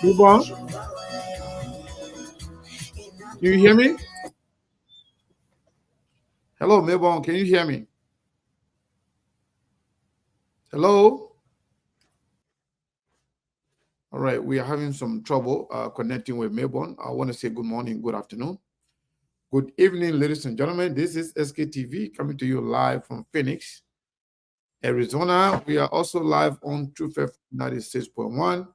Melbourne, can you hear me? Hello, Melbourne, can you hear me? Hello? All right, we are having some trouble connecting with Melbourne. I want to say good morning, good afternoon, good evening, ladies and gentlemen. This is SKTV coming to you live from Phoenix, Arizona. We are also live on Truth FM 96.1,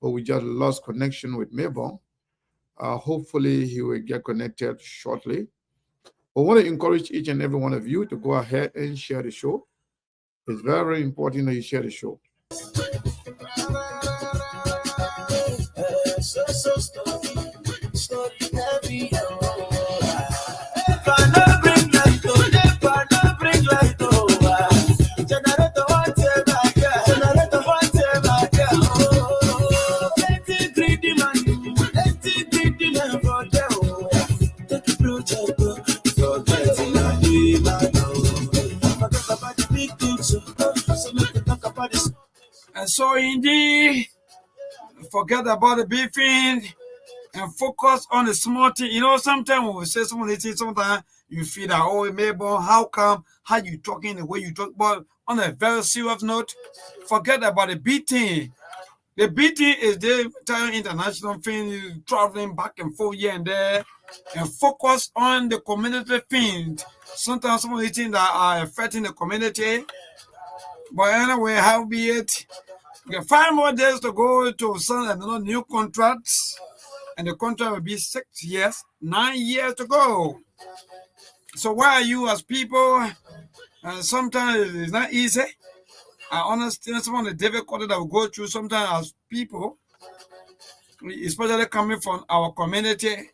but we just lost connection with Melbourne. Hopefully, he will get connected shortly. I want to encourage each and every one of you to go ahead and share the show. It's very, very important that you share the show. And so indeed, forget about the big thing and focus on the small thing. You know, sometimes when we say some of the things, sometimes you feel that, oh, maybe how come, how you talking the way you talk. But on a very serious note, forget about the big thing. The big thing is the entire international thing, traveling back and forth here and there, and focus on the community thing. Sometimes some of the things that are affecting the community. But anyway, how be it? We have 5 more days to go to sign another new contracts, and the contract will be 6 years, 9 years to go. So why are you as people? Sometimes it's not easy. I understand some of the difficulty that we go through sometimes as people, especially coming from our community.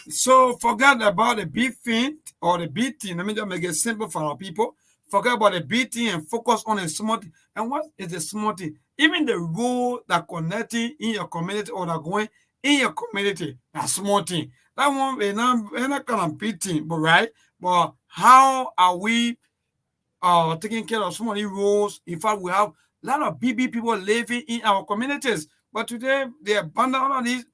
So forget about the big thing or the big thing. Let me just make it simple for our people. Forget about the big thing and focus on the small thing. And what is the small thing? Even the rule that connecting in your community or that going in your community, that's small thing. That one is not kind of big thing, but right? But how are we taking care of some of these rules? In fact, we have a lot of BB people living in our communities. But today, they abandon all of these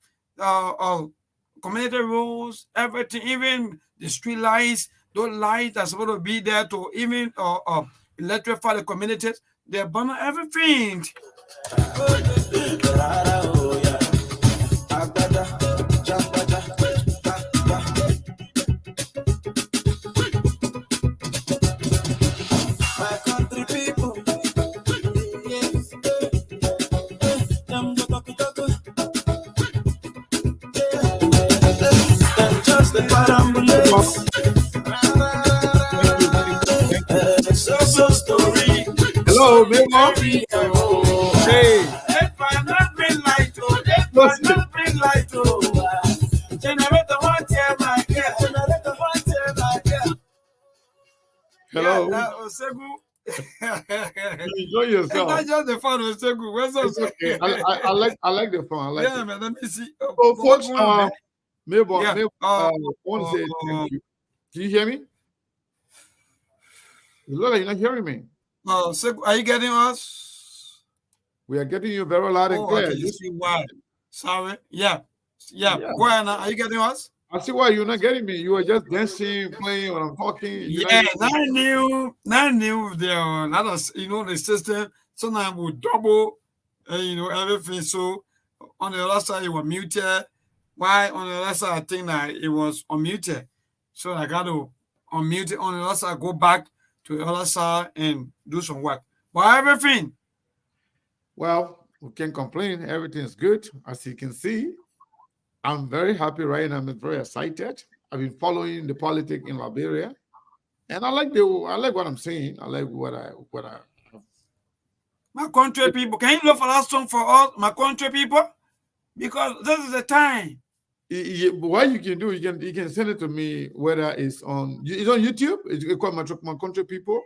community rules, everything, even the street lights, those lights are supposed to be there to even electrify the communities. They abandon everything. Hello, Melbourne. Hey. Hello. Enjoy yourself. It's not just the fun of Segu. It's okay. I like the fun. I like man, let me see. So, folks, Melbourne, Yeah. I want to say thank you. Can you hear me? Lola, you're not hearing me. Segu, are you getting us? We are getting you very loud and clear. Okay, you see why. Sorry. Yeah. Go ahead now. Are you getting us? I see why you're not getting me. You were just dancing, playing when I'm talking. Yeah, I knew there are a lot of, the system. Sometimes we double, everything. So on the other side, it was muted. Why on the other side, I think that it was unmuted. So I got to unmute it on the other side, go back to the other side and do some work. But everything. Well, we can't complain. Everything's good. As you can see, I'm very happy right now. I'm very excited. I've been following the politics in Liberia, and I like what I'm saying. I like what I. My country people, can you look for that song for us, my country people? Because this is the time. What you can do, you can send it to me. Whether it's on YouTube, it's called my country people.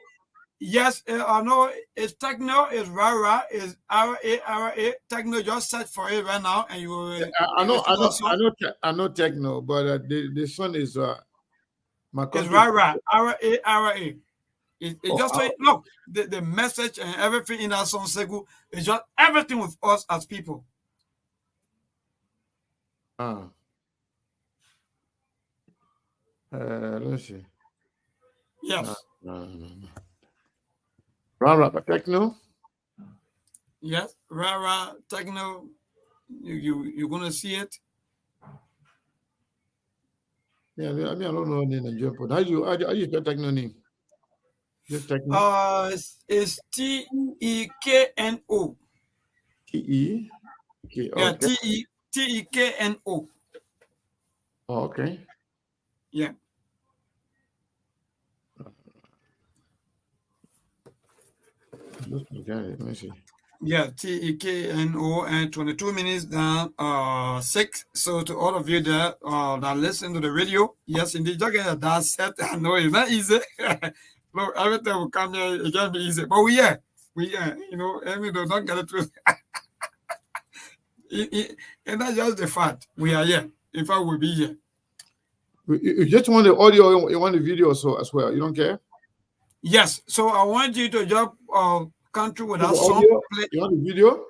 Yes, I know it's techno, it's rara, it's RARA. Techno, just search for it right now and you will I know, receive that song. I know techno, but the son is my It's country. rara, RARA. It Oh, just look the message and everything in that song Segu is just everything with us as people. uh, let me see. Uh, Yes. uh, Rara, but techno. Yes. Rara, techno, you're gonna see it. Yeah, I mean, I don't know any Nigerian, but how you spell techno name? Just techno. It's TEKNO. TE. Okay, Yeah, okay. TEKNO. Oh, okay. Yeah. Just forget it. Let me see. Yeah, TEKNO and 22 minutes down 6. So to all of you there that listen to the radio, yes indeed, just get that set. I know it's not easy. Look, everything will come here, it can be easy. But you know, I mean don't get it twisted. And that's just the fact. We are here. In fact, we'll be here. You just want the audio, you want the video so as well. You don't care? Yes. So I want you to just country with The that song. audio, Play. you want the video? Eh,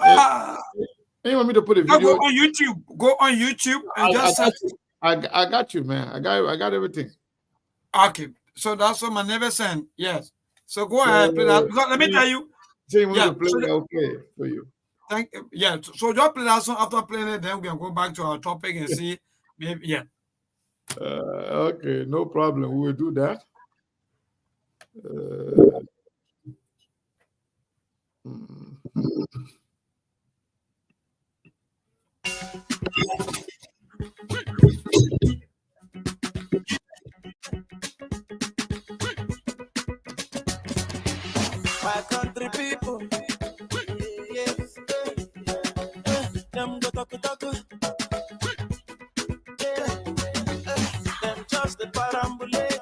Ah, You want me to put a now go video? on YouTube. Go on YouTube and I just got search. you. I got you, man. I got everything. Okay. So that's what my neighbor sent. Yes. So go So ahead, play that. Because let me tell you. say you want me Yeah. to play, I'll play it for you. Yeah. So just play that song. After playing it, then we can go back to our topic and see. Maybe yeah. Okay, no problem. We will do that. Uh, mm. My country people, yes, them go talk, them just the parambulate.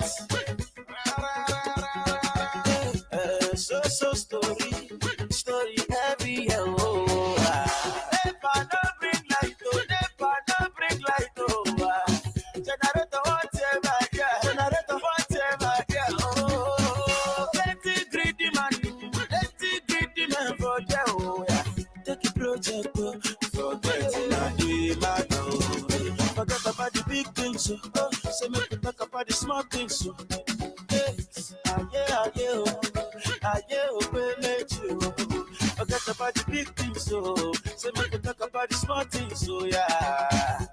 So story heavy, oh. Never no bring light, oh, never no bring light, oh. Generator whatever, yeah, generator whatever, yeah, oh. Plenty greedy man for there, oh, yeah. Take a project, oh, forget it, and do it, man, oh. Forget about the big things, oh, say make we talk about the small things, so. Forget about the big things, so say make we talk about the small things, so yeah.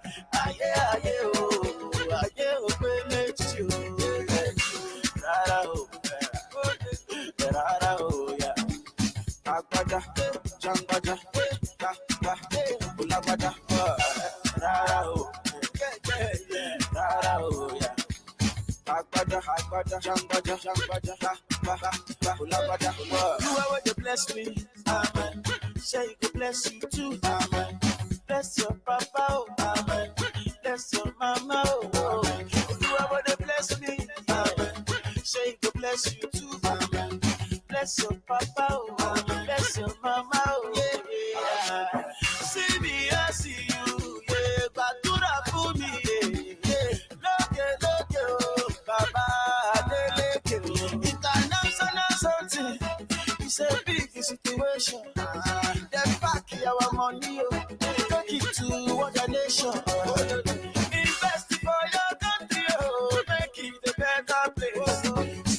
Rara, oh, yeah. Agbada, jangbaja, ulabada, rara, oh, rara, oh, yeah. Agbada, jangbaja, ulabada, you are to bless me, amen. Say you can bless you too, amen. Bless your papa, oh, amen. Bless your mama, oh, amen. You are to bless me, amen. Say you can bless you too, amen. Bless your papa, oh, amen. Bless your mama, oh, yeah. See me, I see you, yeah. Batura for me, yeah. Look, oh, Baba, international something. It's a big situation. Then back our money, oh. Take it to other nation. Invest for your country, oh. Make it a better place.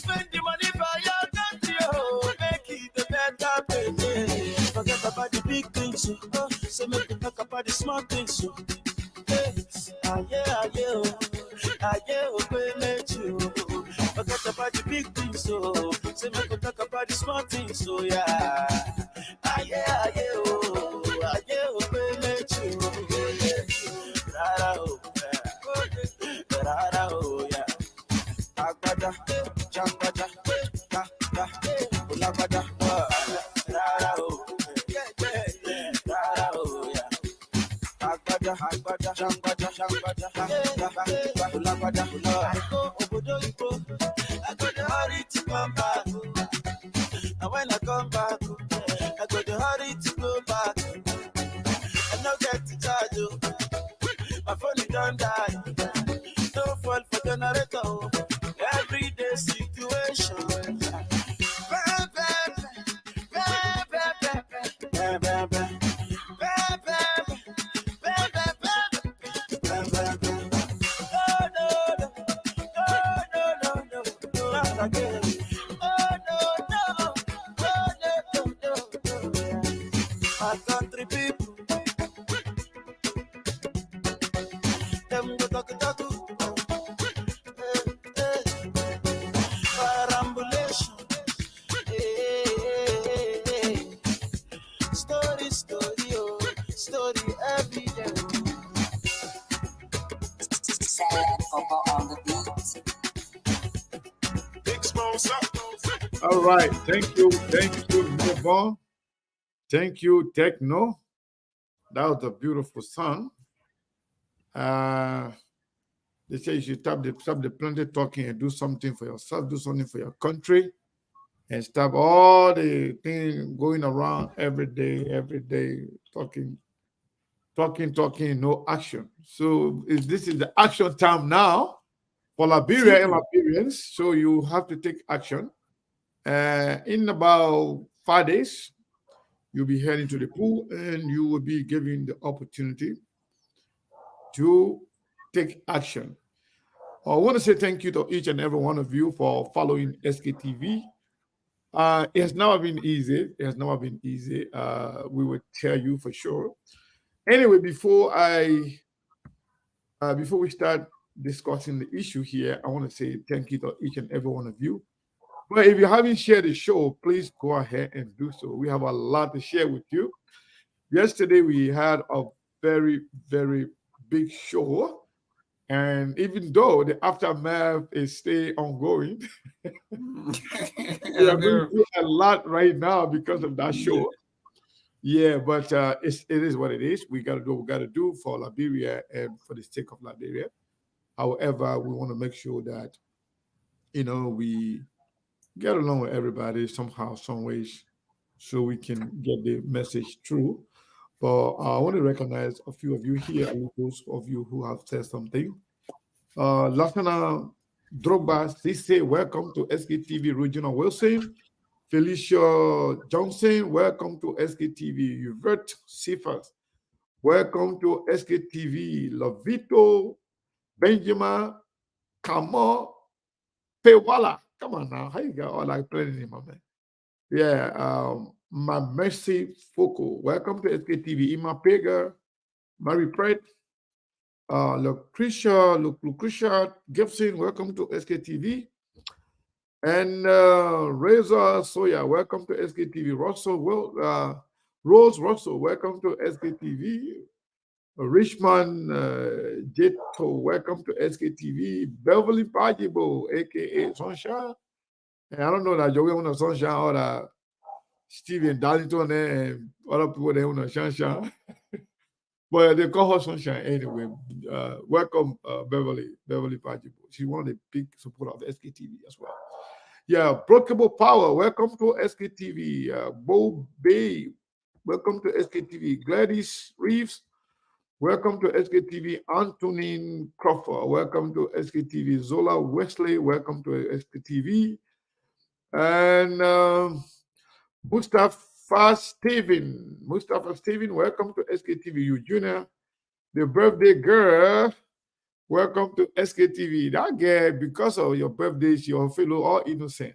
Spend the money for your country, oh. Make it a better place. Forget about the big things, oh. So make we talk about the small things, oh. Forget about the big things, so say make we talk about the small things, so yeah. Rara, oh, yeah. Agbada, jangbaja, ulabada, rara, oh, rara, oh, yeah. agbada, agbada, jangbada, jangbada, jangbada, ulagbada, ula. I go obodo Igbo, I go the hurry to come back. And when I come back, I go the hurry to go back. I no get to charge you, my phone it don't die. No fall for generator, everyday situation. Bam, bam, bam, bam, bam, bam, bam, bam. My country people, them go talk, perambulation, story, story, oh, story every day. Sad Coco on the beat. Big smoke up. All right. Thank you. Mebon. Thank you, Techno. That was a beautiful song. They say you should stop the plenty talking and do something for yourself, do something for your country, and stop all the thing going around every day, talking, no action. So this is the action time now for Liberia and Liberians. So you have to take action. In about 5 days, you'll be heading to the pool and you will be given the opportunity to take action. I want to say thank you to each and every one of you for following SKTV. It has never been easy. We will tell you for sure. Anyway, before we start discussing the issue here, I want to say thank you to each and every one of you. But if you haven't shared the show, please go ahead and do so. We have a lot to share with you. Yesterday, we had a very, very big show. And even though the aftermath is still ongoing, we are going through a lot right now because of that show. Yeah, but it is what it is. We got to do what we got to do for Liberia and for the sake of Liberia. However, we want to make sure that, we get along with everybody somehow, some ways, so we can get the message through. But I want to recognize a few of you here, and those of you who have said something. Lieutenant Drogba Sise, welcome to SKTV Regional Wilson. Felicia Johnson, welcome to SKTV. Yvette Sifas, welcome to SKTV. Lovito Benjamin Kamo Pewala. Come on now, how you got all that playing in my man? Yeah, my Mercy Foco, welcome to SKTV. Ima Pega, Mary Pratt, Lucretia Gibson, welcome to SKTV. And Reza Soya, welcome to SKTV. Rose Russell, welcome to SKTV. Richmond Jeto, welcome to SKTV. Beverly Pajibo, aka Sunshine. And I don't know that Joey want Sunshine or that Steven Darlington and other people they want Sunshine. But they call her Sunshine anyway. Welcome, Beverly Pajibo. She's one of the big supporters of SKTV as well. Yeah, Brokeable Power, welcome to SKTV. Bo Bay, welcome to SKTV. Gladys Reeves, welcome to SKTV. Antonin Crawford, welcome to SKTV. Zola Wesley, welcome to SKTV. And Mustafa Steven, welcome to SKTV. Eugenia, the birthday girl, welcome to SKTV. That girl, because of your birthday, your fellow all innocent.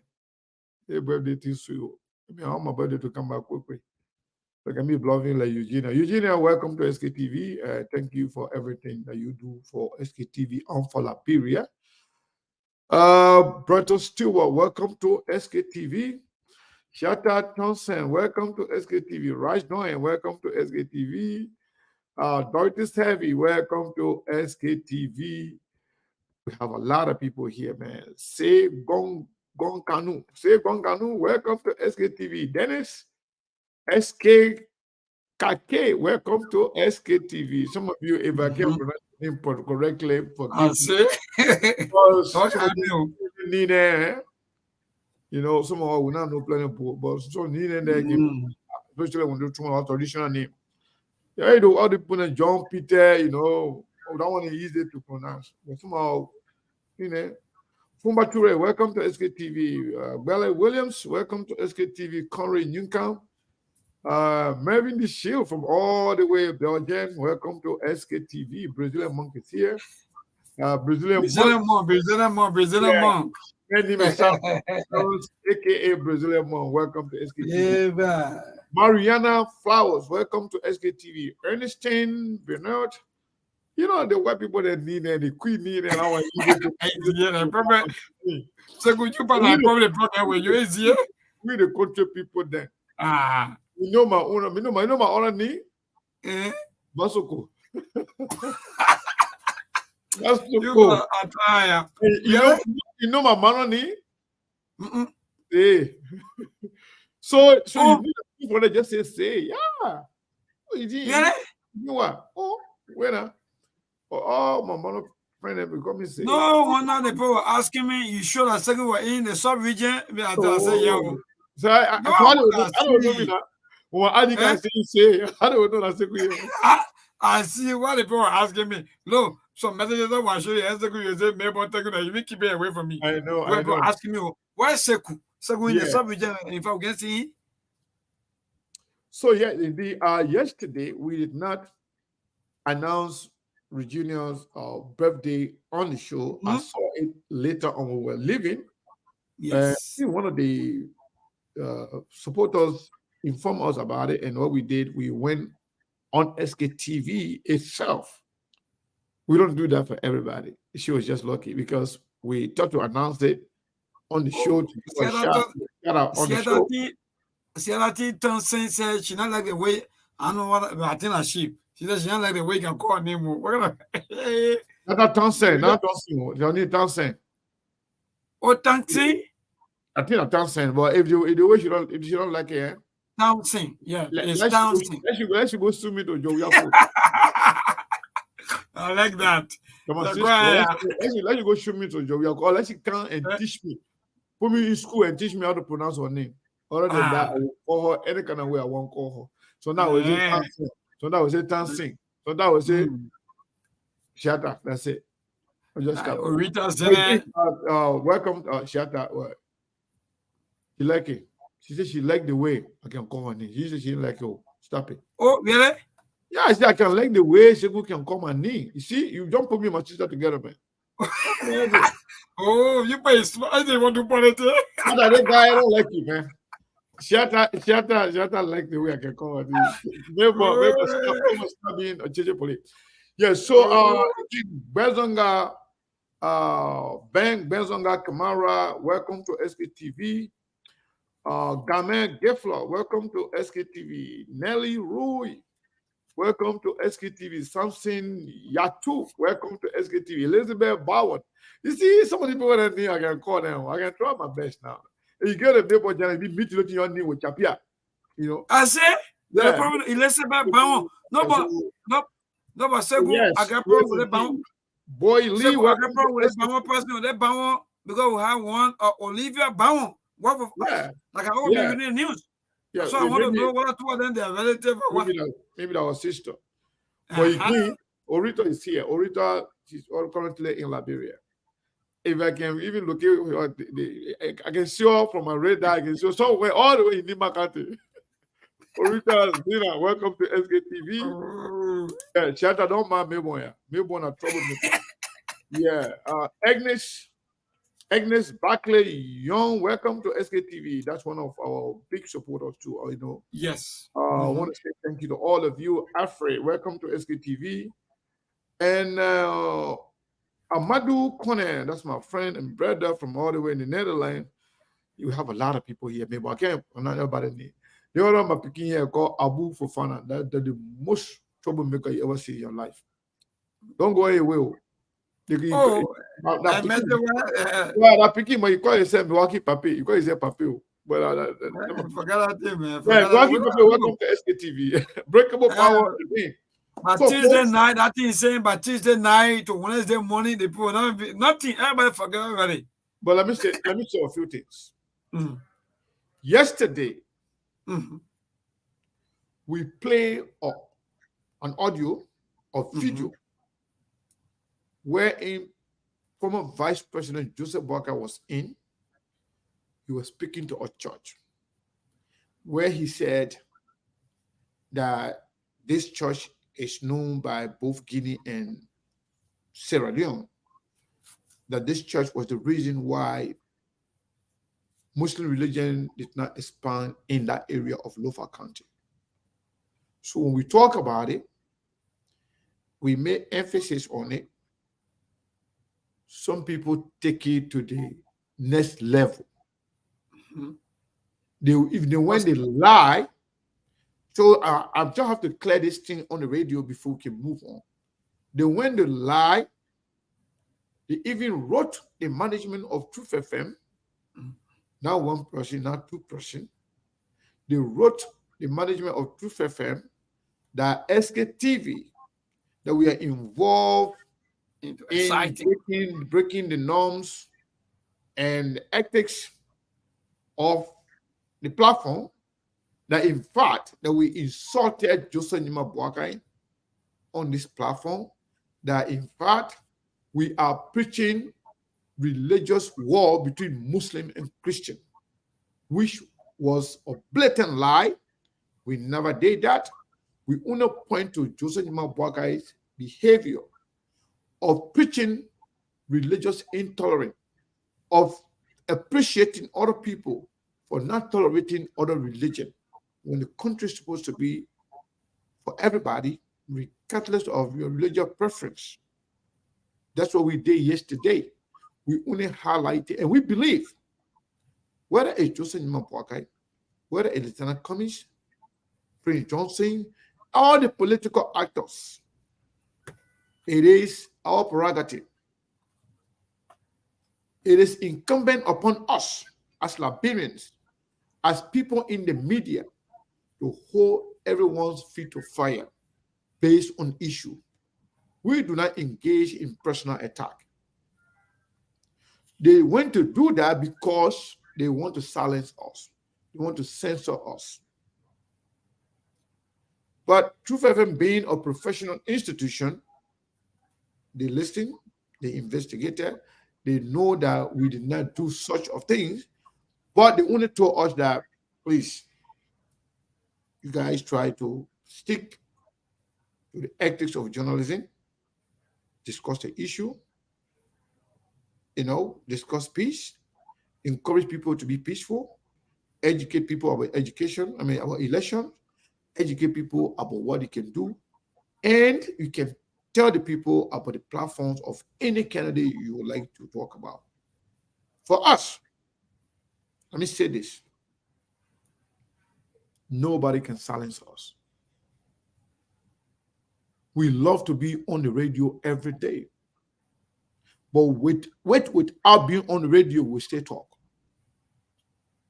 Your birthday to you. I mean, I want my birthday to come back quickly. Look at me bluffing like Eugenia. Eugenia, welcome to SKTV. Thank you for everything that you do for SKTV and for Liberia. Brother Stewart, welcome to SKTV. Shata Thompson, welcome to SKTV. Raj Noyan, welcome to SKTV. Dorothy Savvy, welcome to SKTV. We have a lot of people here, man. Say Gong Kanu, welcome to SKTV. Dennis SK Kake, welcome to SKTV. Some of you, if I can't Mhm. pronounce the name correctly, I forgive me. see. Because Okay, some I of you know. need it. Some of us will not know plenty of, but so need it there, especially when you do our traditional name. Yeah, all the people John Peter, that one is easy to pronounce. But somehow, you know, Fumba Ture, welcome to SKTV. Bella Williams, welcome to SKTV. Conrad Newcomb. Mervyn the Shield from all the way Belgium, welcome to SKTV. Brazilian Monk is here. Brazilian Monk, Brazilian yeah, monk. my name is Sam, aka Brazilian Monk. Welcome to SKTV. Yeah, Mariana Flowers, welcome to SKTV. Ernestine Bernard, the white people that need and the queen need and our so could you find a problem with you is here? we the country people then. Ah, You know my owner, you know my owner name? eh? Masoko. You Masoko. got a tire. You know my man name? Mm-mm. Say. So you Oh, need people that just say, yeah. Oh, really? You what? Oh, when oh, my man friend them become me say. No, one of the people were asking me, you sure that second were in the sub-region? I said, yeah. Oh. So I No, so I don't know me see. now. When I can say, I don't know that second. I see what the people were asking me. Look, some messages that will show you, you say, maybe I'm taking that. You will keep it away from me. I know. People asking me, why Seku? Seku in the Yeah. sub-region, if I can see. So yesterday we did not announce Regina's birthday on the show. I saw it later on when we were leaving. I Yes. think one of the supporters informed us about it, and what we did, we went on SKTV itself. We don't do that for everybody. She was just lucky because we thought to announce it on the show to do a shout out on the show. Sialati Thompson said she not like the way I know what I think a sheep. She said she don't like the way you can call her name. Not Thompson. They only Thompson. Oh, Thompson? I think a Thompson, but if the way if you don't like it, eh? Thompson, yeah, it's let's Thompson. Let's go sue me to Joe Yako. I like that. Come on, let's go shoot me to Joe Yako. Or let's come and teach me. Put me in school and teach me how to pronounce her name. Other than that, I will call her any kind of way I won't call her. So now we say Thompson. So now we say Thompson. So now we say Shatta. That's it. I just got welcome Shatta. She like it. She said she liked the way I can call her name. She said she didn't like it. Stop it. Oh, really? Yeah, I said I can like the way she can call my name. You see, you don't put me and my sister together, man. Oh, you play smart. I didn't want to put it there. That guy, I don't like you, man. Shatta like the way I can call her name. Never stop being a JJ police. Yeah, so Bezonga Benzonga Kamara, welcome to SKTV. Gamen Gefla, welcome to SKTV. Nelly Rui, welcome to SKTV. Samson Yatu, welcome to SKTV. Elizabeth Bowen. You see, some of the people that I can call them. I can try my best now. If you get a paper channel, you meet looking your name with Chapia. I say, the problem Elizabeth Bowen. No, but Segu, I got problem with the Bowen. Boy, Lee, I got problem with the Bowen person, that Bowen, because we have one Olivia Bowen. What like I always reading the news. Yeah, so I want to know what two of them they are relative or what. Maybe our sister. But again, Orita is here. Orita, she's currently in Liberia. If I can even look at I can see her from my radar, I can see her somewhere all the way in Nima County. Orita, Zina, welcome to SKTV. Yeah, Shatta, don't mind Melbourne. Melbourne are troublemaker. Yeah, Agnes Barclay Young, welcome to SKTV. That's one of our big supporters too. Yes. I want to say thank you to all of you. Alfred, welcome to SKTV. And Amadou Kone, that's my friend and brother from all the way in the Netherlands. You have a lot of people here. Maybe I can't not everybody name. The other my picking here called Abu Fofana. That's the most troublemaker you ever see in your life. Don't go anywhere. That picking, but you call yourself Milwaukee Papi. You call yourself Papi. But Forget that thing, man. yeah, Forget go that. ahead, welcome to SKTV. Breakable power today. By So, Tuesday folks, night, that thing is saying by Tuesday night to Wednesday morning, the people not be, nothing. Everybody forget already. but let me say a few things. Mm-hmm. Yesterday, Mm-hmm. we play an audio or video wherein former Vice President Joseph Boakai was in. He was speaking to a church where he said that this church is known by both Guinea and Sierra Leone, that this church was the reason why Muslim religion did not expand in that area of Lofa County. So when we talk about it, we make emphasis on it. Some people take it to the next level. When they lie, so I just have to clear this thing on the radio before we can move on. When they lie, they even wrote the management of Truth FM, not one person, not two person. They wrote the management of Truth FM that SKTV, that we are involved in breaking the norms and ethics of the platform, that in fact that we insulted Joseph Nima Boakai on this platform, that in fact we are preaching religious war between Muslim and Christian, which was a blatant lie. We never did that. We only point to Joseph Nima Boakai's behavior of preaching religious intolerance, of appreciating other people for not tolerating other religion, when the country is supposed to be for everybody, regardless of your religious preference. That's what we did yesterday. We only highlighted, and we believe, whether it's Joseph Nima Boakai, whether it's Lieutenant Cummings, Prince Johnson, all the political actors, it is our prerogative. It is incumbent upon us as Liberians, as people in the media, to hold everyone's feet to fire based on issue. We do not engage in personal attack. They want to do that because they want to silence us. They want to censor us. But Truth FM being a professional institution, they listen, they investigated, they know that we did not do such of things, but they only told us that, please, you guys try to stick to the ethics of journalism, discuss the issue, discuss peace, encourage people to be peaceful, educate people about education, about election, educate people about what they can do, and you can tell the people about the platforms of any candidate you would like to talk about. For us, let me say this. Nobody can silence us. We love to be on the radio every day. But without being on the radio, we stay talk.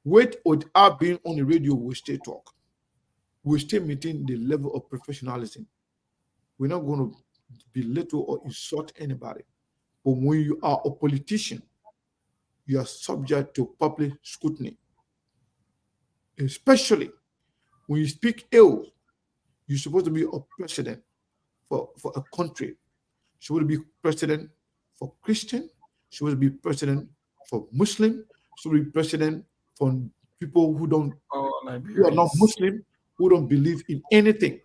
Without being on the radio, we stay talk. We stay maintain the level of professionalism. We're not going to belittle or insult anybody. But when you are a politician, you are subject to public scrutiny. Especially when you speak ill, you're supposed to be a president for a country. You're supposed to be president for Christian. You're supposed to be president for Muslim. You're supposed to be president for people who are not Muslim, who don't believe in anything.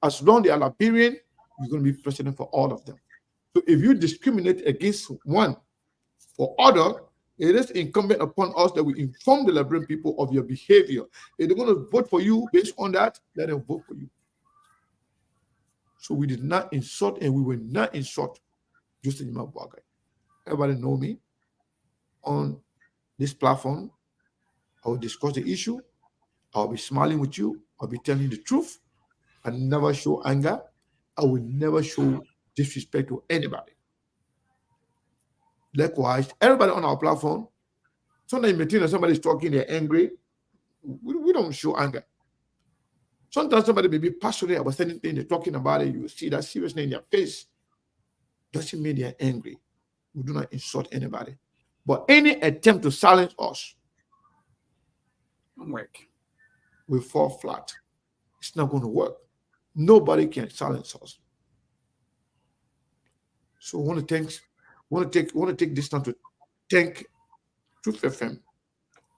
As long as they are Liberian, you're going to be president for all of them. So if you discriminate against one for other, it is incumbent upon us that we inform the Liberian people of your behavior. If they're going to vote for you based on that, let them vote for you. So we did not insult, and we will not insult Joseph Nima Boakai. Everybody know me. On this platform, I will discuss the issue. I'll be smiling with you. I'll be telling the truth. I never show anger. I will never show disrespect to anybody. Likewise, everybody on our platform, sometimes you may think that somebody is talking, they're angry. We don't show anger. Sometimes somebody may be passionate about certain thing, they're talking about it, you see that seriousness in their face. Doesn't mean they're angry. We do not insult anybody. But any attempt to silence us Work. will fall flat. It's not going to work. Nobody can silence us. So I want to take this time to thank Truth FM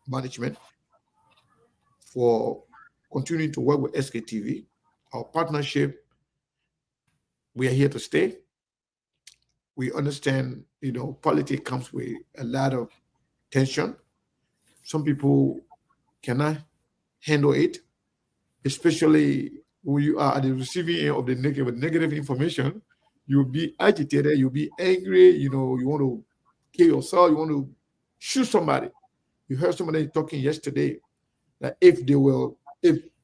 management for continuing to work with SKTV. Our partnership, we are here to stay. We understand, politics comes with a lot of tension. Some people cannot handle it, especially when you are at the receiving end of the negative information. You'll be agitated, you'll be angry, you want to kill yourself, you want to shoot somebody. You heard somebody talking yesterday that if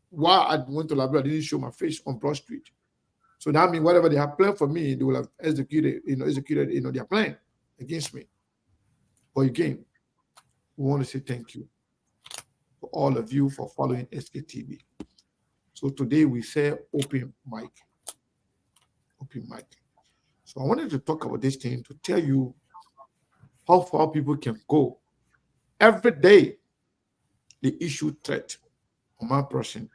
while I went to Liberia, I didn't show my face on Broad Street. So that means whatever they have planned for me, they will have executed their plan against me. But again, we want to say thank you for all of you for following SKTV. So today we say open mic. Open mic. So I wanted to talk about this thing to tell you how far people can go. Every day, they issue threat on my person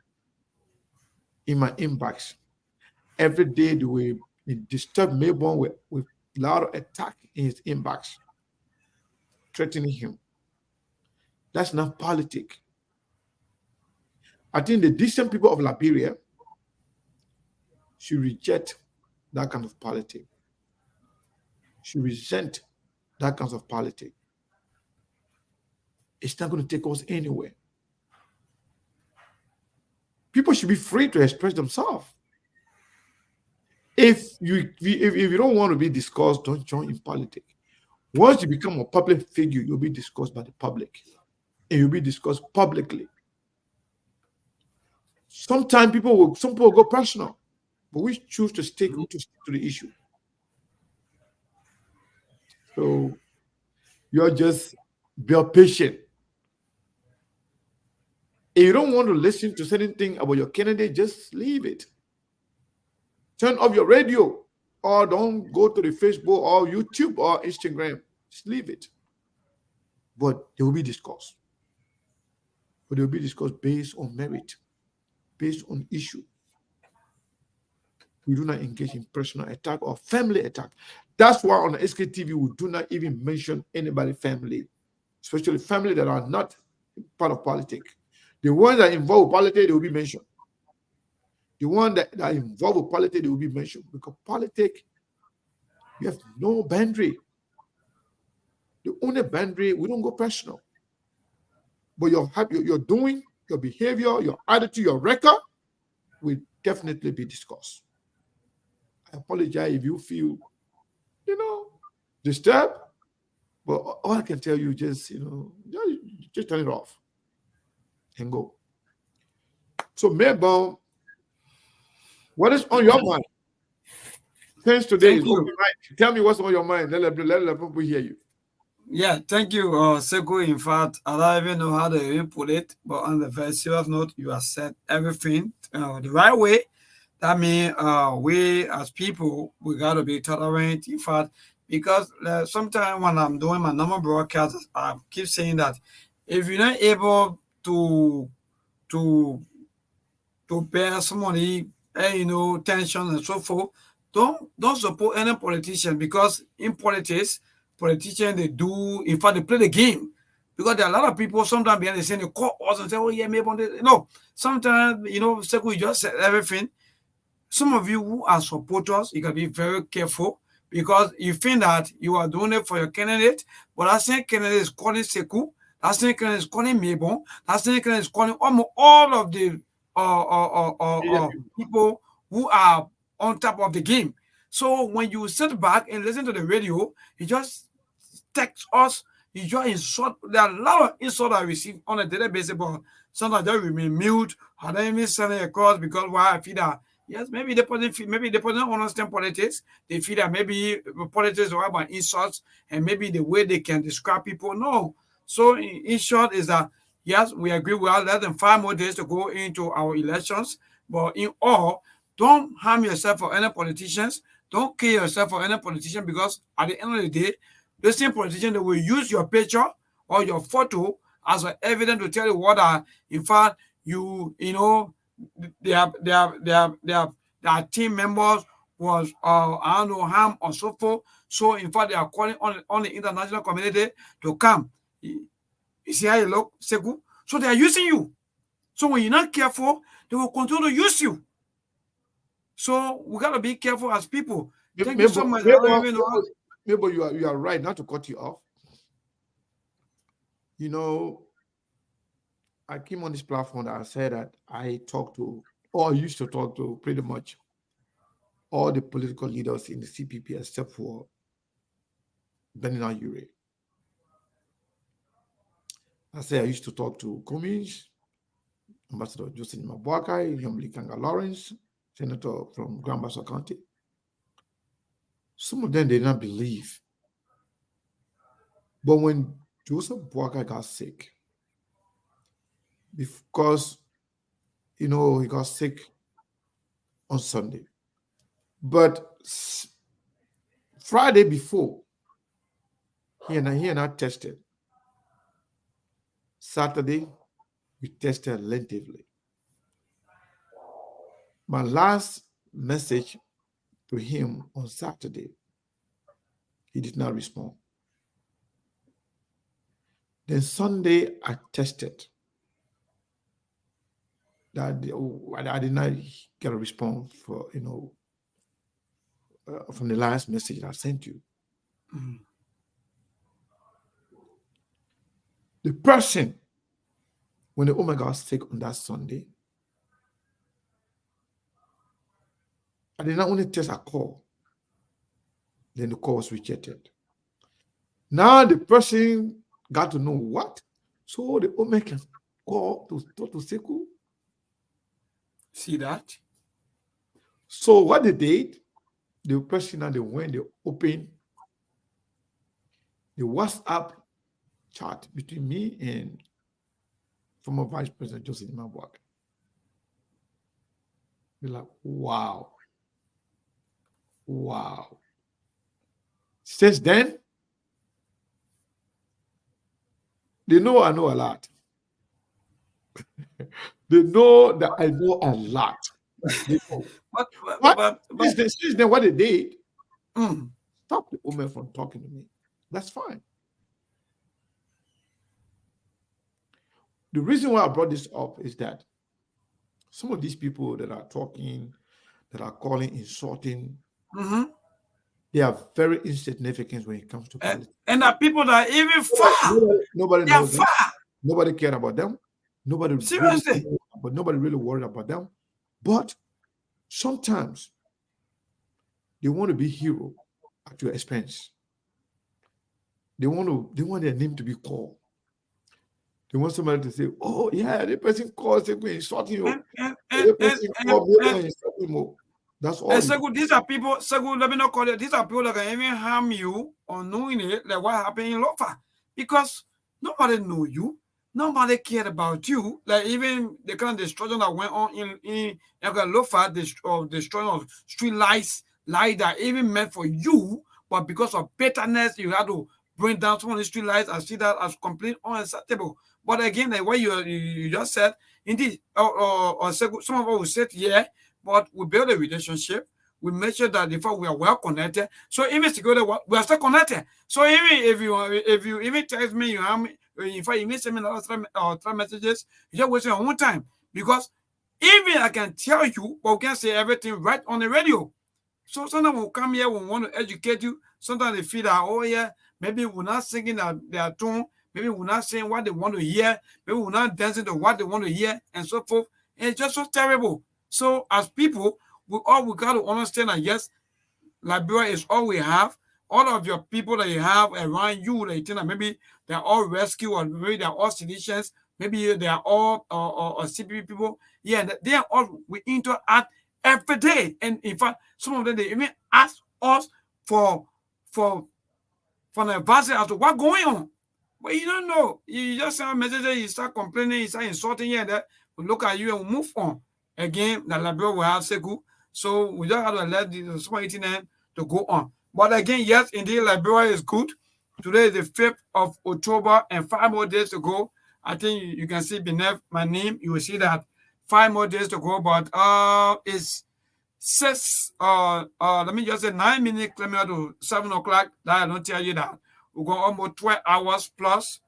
in my inbox. Every day, they will disturb Mayborn with a lot of attack in his inbox, threatening him. That's not politics. I think the decent people of Liberia should reject that kind of politics. Should resent that kind of politics. It's not going to take us anywhere. People should be free to express themselves. If you don't want to be discussed, don't join in politics. Once you become a public figure, you'll be discussed by the public, and you'll be discussed publicly. Sometimes some people go personal, but we choose to stick to the issue. So you're just be patient. If you don't want to listen to anything about your candidate, just leave it. Turn off your radio, or don't go to the Facebook or YouTube or Instagram. Just leave it. But they will be discussed. But they will be discussed based on merit, based on issue. We do not engage in personal attack or family attack. That's why on the SKTV, we do not even mention anybody's family, especially family that are not part of politics. The ones that involve politics, they will be mentioned. The ones that are involved with politics, they will be mentioned. Because politics, you have no boundary. The only boundary, we don't go personal. But your doing, your behavior, your attitude, your record will definitely be discussed. I apologize if you feel, disturbed. But all I can tell you, just turn it off and go. So, Mayborn, what is on your mind? Since today is open mic, tell me what's on your mind. Let people hear you. Yeah, thank you, Sekou. In fact, I don't even know how to even put it, but on the very serious note, you have said everything the right way. That means we as people, we got to be tolerant. In fact, because sometimes when I'm doing my normal broadcast, I keep saying that if you're not able to bear somebody, tension and so forth, don't support any politician, because in politics, politicians, they play the game. Because there are a lot of people sometimes behind the scene, they call us and say, oh yeah, maybe no. Sometimes, Sekou, you just said everything. Some of you who are supporters, you can be very careful, because you think that you are doing it for your candidate, but that same candidate is calling Sekou, that same candidate is calling Mayborn, that same candidate is calling almost all of the people who are on top of the game. So when you sit back and listen to the radio, you just text us, you just insult. There are a lot of insults I receive on a daily basis, but sometimes they remain mute. I don't even send it across, because why I feel that, yes, maybe they don't understand politics. They feel that maybe politics are about insults and maybe the way they can describe people. No. So in short is that Yes, we agree we have less than 5 more days to go into our elections. But in all, don't harm yourself for any politicians. Don't kill yourself for any politician, because at the end of the day, the same politician, they will use your picture or your photo as an evidence to tell you what are, in fact, you know, their team members was I don't know, harm or so forth. So in fact, they are calling on the international community to come. You see how you look, Seku? So they are using you. So when you're not careful, they will continue to use you. So we gotta be careful as people. Thank you Maybe, so much. I maybe, don't even know. maybe you are right not to cut you off. You know, I came on this platform that I said that I talked to, or I used to talk to, pretty much all the political leaders in the CPP except for Benina Ure. I said I used to talk to Cummings, Ambassador Joseph Mabuakai, Yomli Kanga Lawrence, Senator from Grand Bassa County. Some of them did not believe. But when Joseph Boakai got sick, because, he got sick on Sunday. But Friday before, he and I tested. Saturday, we tested lengthily. My last message to him on Saturday, he did not respond. Then Sunday, I tested. I did not get a response from the last message I sent you. Mm. The person, when the woman got sick on that Sunday, I did not only test a call, then the call was rejected. Now the person got to know what? So the woman can call to talk to Seku. See that? So what they did, the person and they went, they opened the WhatsApp chat between me and former Vice President Joseph Mabuakai. They're like, wow. Since then, they know I know a lot. They know that I know a lot. They know. But since then, what they did, stop the woman from talking to me. That's fine. The reason why I brought this up is that some of these people that are talking, that are calling, insulting, they are very insignificant when it comes to politics. And the people that are even far. Nobody knows them. Nobody cared about them. Seriously. Nobody really worried about them. But sometimes they want to be hero at your expense. They want their name to be called. They want somebody to say, "Oh yeah, the person calls it insulting you." The person called me insulting you. That's all. And Segu, these are people. Segu, let me not call it. These are people that can even harm you unknowingly, like what happened in Lofa, because nobody knew you. Nobody cared about you. Like even the kind of destruction that went on in Lofa, destroying of street lights, light that even meant for you, but because of bitterness, you had to bring down some of the street lights. I see that as complete unacceptable. But again, like what you just said, indeed, or some of us will say, yeah, but we build a relationship. We make sure that in fact we are well connected. So even together, we are still connected. So even if you even text me, you have me. In fact, you may send me three messages. You just wasting your own time, because even I can tell you, but we can't say everything right on the radio. So sometimes we'll come here, we want to educate you. Sometimes they feel that, oh yeah, maybe we're not singing their tune. Maybe we're not saying what they want to hear. Maybe we're not dancing to what they want to hear, and so forth. And it's just so terrible. So as people, we got to understand that yes, Liberia is all we have. All of your people that you have around you, that you think that maybe they're all rescue, or maybe they're all citizens, maybe they are all or CPP people. Yeah, they are all, we interact every day. And in fact, some of them, they even ask us for an advice as to what's going on. But you don't know. You just send a message, you start complaining, you start insulting here and there. We look at you and we move on. Again, the library will have Seku. So we just have to let the small 89 to go on. But again, yes, indeed, library is good. Today is the 5th of October and 5 more days to go. I think you can see beneath my name, you will see that 5 more days to go. But it's let me just say 9 minutes coming out to 7 o'clock. That I don't tell you that. We got almost 12 hours plus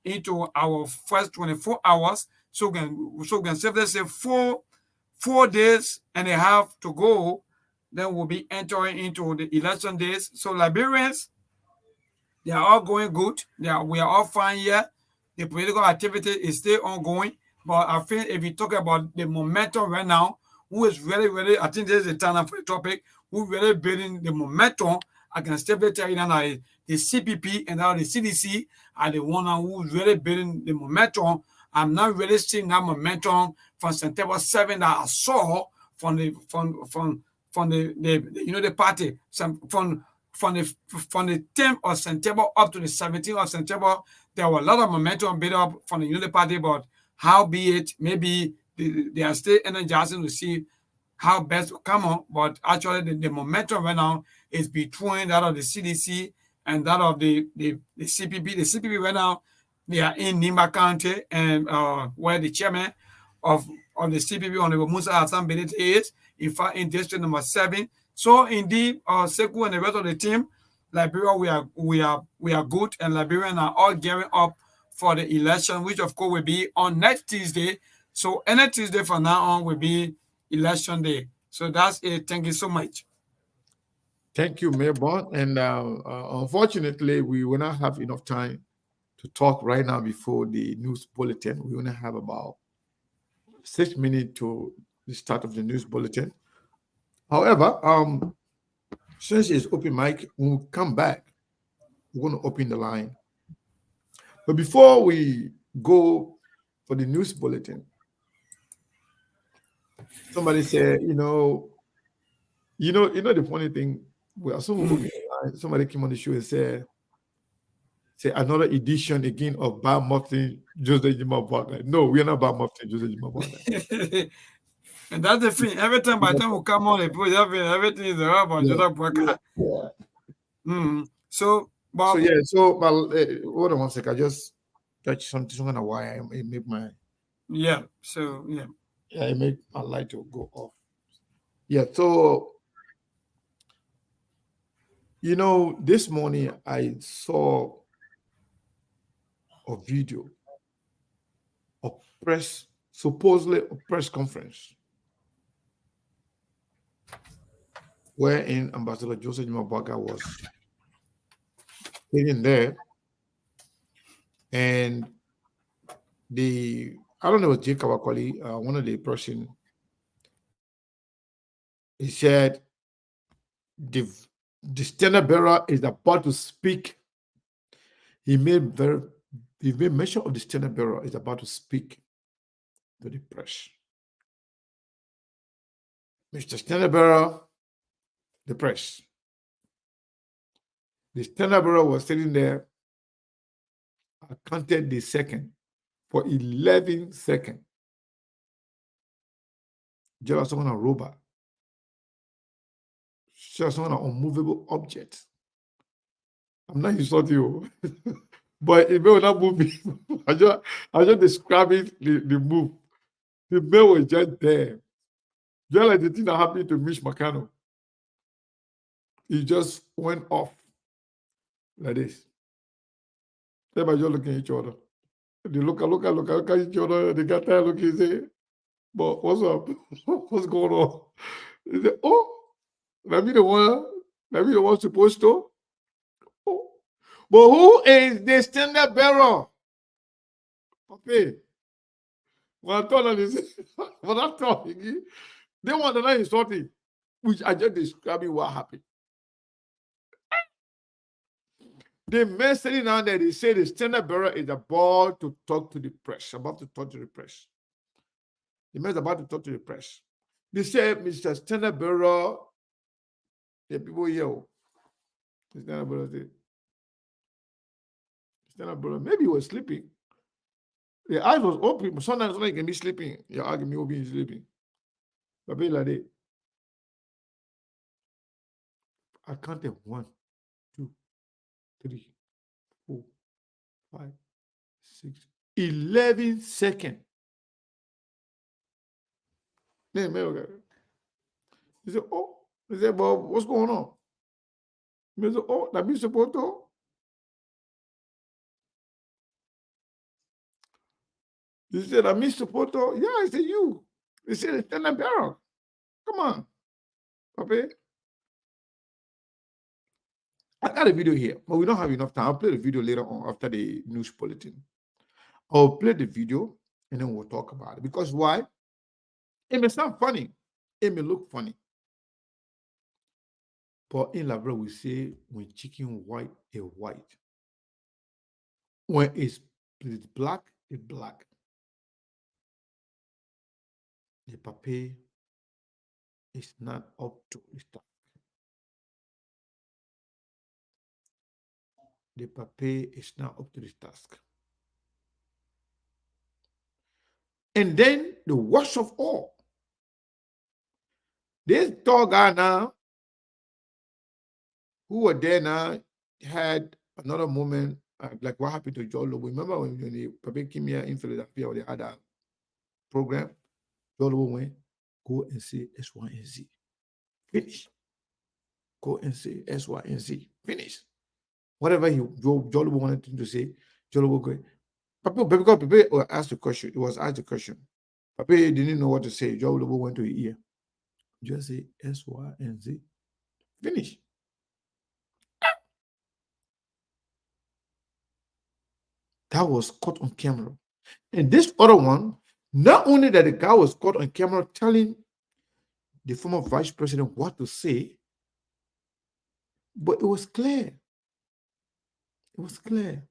into our first 24 hours. So we can safely say 4 days and a half to go. Then we'll be entering into the election days. So Liberians, they are all going good. We are all fine here. The political activity is still ongoing. But I think if you talk about the momentum right now, who is really, I think this is the time for the topic, who really building the momentum, I can safely tell you now that the CPP and now the CDC are the one who's really building the momentum. I'm not really seeing that momentum from September 7 that I saw from the the party. From the 10th of September up to the 17th of September, there were a lot of momentum built up from the Unity Party, but how be it, maybe they are still energizing to see how best to come on. But actually, the momentum right now is between that of the CDC and that of the CPP. The CPP right now, they are in Nimba County, and where the chairman of the CPP, Honorable Musa Hassan Benit, is, in fact, in district number 7. So indeed, Seku and the rest of the team, Liberia, we are good, and Liberians are all gearing up for the election, which of course will be on next Tuesday. So any Tuesday from now on will be election day. So that's it. Thank you so much. Thank you, Mayor Bond. And unfortunately, we will not have enough time to talk right now before the news bulletin. We only have about 6 minutes to the start of the news bulletin. However, since it's open mic, when we come back, we're going to open the line. But before we go for the news bulletin, somebody said, the funny thing, well, somebody came on the show and said another edition again of Bob Muffin, Jose Jimabwaga. No, we are not Bob Muffin, Jose Jimabwaga. And that's the thing. Every time by the time we come on, everything is about Jose Jimabwaga. Yeah. So, Bob. Hold on one second. I just touch something on why I make my. Yeah. So yeah. Yeah, I make my light to go off. Yeah. So, this morning I saw a video of supposedly a press conference wherein Ambassador Joseph Jimabwaga was sitting there, and I don't know, Jake Kawakwali, one of the person, he said the standard bearer is about to speak. He made mention of the standard bearer is about to speak to the press. Mr. Standard Bearer, the press. The standard bearer was sitting there. I counted the second for 11 seconds. Just on a robot. Just on an unmovable object. I'm not insulting you. But it may not move me. I just describing the move. The man was just there. Just like the thing that happened to Mitch McConnell. He just went off like this. Everybody just looking at each other. They look at each other. They got tired looking and say, but what's up? What's going on? They say, oh, let me the one supposed to. Oh. But who is the standard bearer? Okay. When I told them, they want to know insulting, which I just describing what happened. The man sitting down there, they say the standard bearer is about to talk to the press. The man is about to talk to the press. They say, Mr. Standard Bearer, the people here, the standard bearer say, Then I brother, maybe he was sleeping. The eyes was open, but sometimes you can be sleeping. Your argument will be sleeping. But be like that. I counted 1, 2, 3, 4, 5, 6, 11 seconds. Then he said, oh, he said, Bob, what's going on? He said, oh, that means supposed to. He said, I missed the photo. Yeah, I said, you. He said, it's in the barrel. Come on, Papi. I got a video here, but we don't have enough time. I'll play the video later on after the news bulletin. I'll play the video and then we'll talk about it. Because why? It may sound funny. It may look funny. But in Labra, we say when chicken white is white. When it's black, it's black. The papier is not up to the task. The papier is not up to the task. And then the worst of all, this tall guy now, who were there now, had another moment, like what happened to Joe Lobo. Remember when the papier came here in Philadelphia, or they had a program, Joe Lobo went, go and say S, Y, and Z. Finish. Go and say S, Y, and Z. Finish. Whatever Joe Lobo wanted him to say, Joe Lobo go. Papier asked the question. It was asked the question. Papier didn't know what to say. Joe Lobo went to his ear. Just say S, Y, and Z. Finish. That was caught on camera. And this other one, not only that the guy was caught on camera telling the former vice president what to say, but it was clear. It was clear.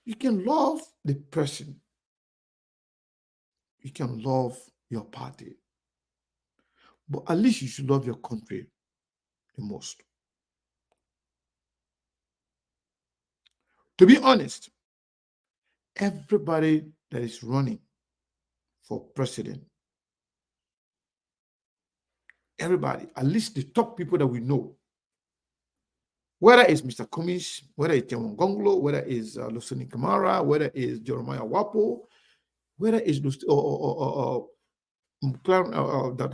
You can love the person. You can love your party. But at least you should love your country the most. To be honest, everybody that is running for president, everybody, at least the top people that we know, whether it's Mr. Cummings, whether it's Tiawan Gonglo, whether it's Lusuni Kamara, whether it's Jeremiah Wapo, whether it's Dr.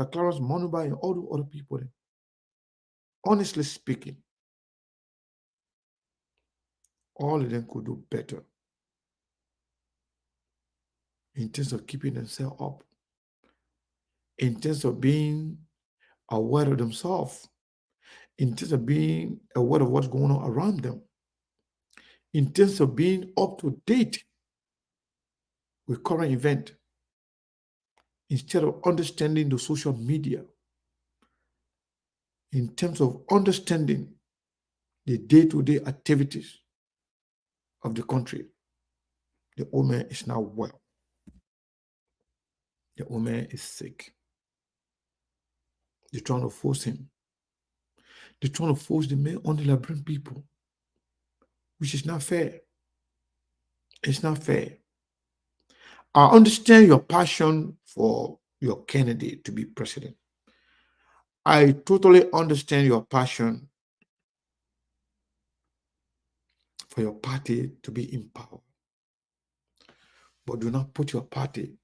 Clarence Monuba and all the other people, honestly speaking, all of them could do better in terms of keeping themselves up, in terms of being aware of themselves, in terms of being aware of what's going on around them, in terms of being up to date with current event, instead of understanding the social media, in terms of understanding the day-to-day activities of the country. The old man is not well. The old man is sick. They're trying to force him. They're trying to force the man on the Liberian people, which is not fair. It's not fair. I understand your passion for your candidate to be president. I totally understand your passion for your party to be in power. But do not put your party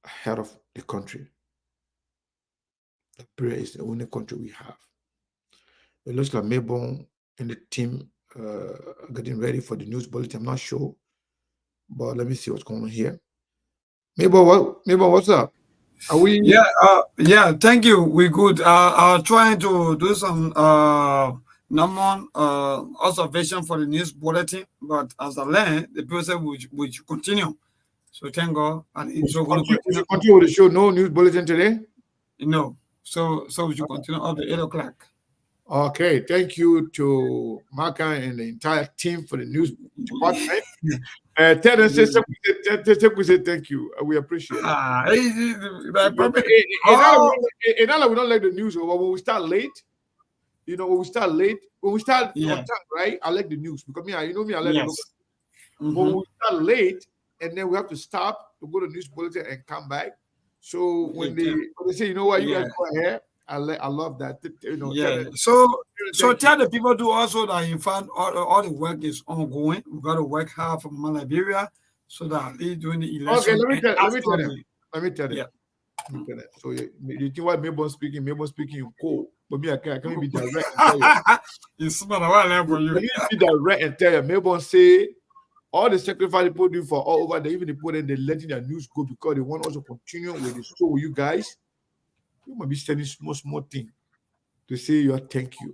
ahead of the country. Liberia is the only country we have. It looks like Mabon and the team are getting ready for the news bulletin. I'm not sure, but let me see what's going on here. Mabon, what's up? Are we? Yeah. Thank you. We good. Trying to do some normal observation for the news bulletin, but as I learned, the person would continue. So thank God, and it's so going to continue. Continue with the show. No news bulletin today. No. So we should continue up to 8 o'clock. Okay, thank you to Maka and the entire team for the news department. Ted and Sister, we say thank you. We appreciate it. And now we don't like the news over when we start late. You know, when we start late, when we start on Yeah. time, right? I like the news because me, you know me, I like the local. Yes. But when Mm-hmm. we start late, and then we have to stop to go to news bulletin and come back. So when You they can. say, you know what, you guys Yeah. go ahead, I love that. You know, Yeah. So thank you. tell the people too also that in fact all the work is ongoing. We got to work hard for Mama Liberia so that they during the Okay, election and let me tell after them. the Let me tell them. yeah. Let me tell them. So you think what Mayborn speaking in code, but me, I can't be direct and tell you. It's not a while for Let you. me be direct and tell you. Mayborn say all the sacrifice people do for all over there, even the people then they letting their news go because they want us to continue with the show with you guys. You might be sending small thing to say your thank you.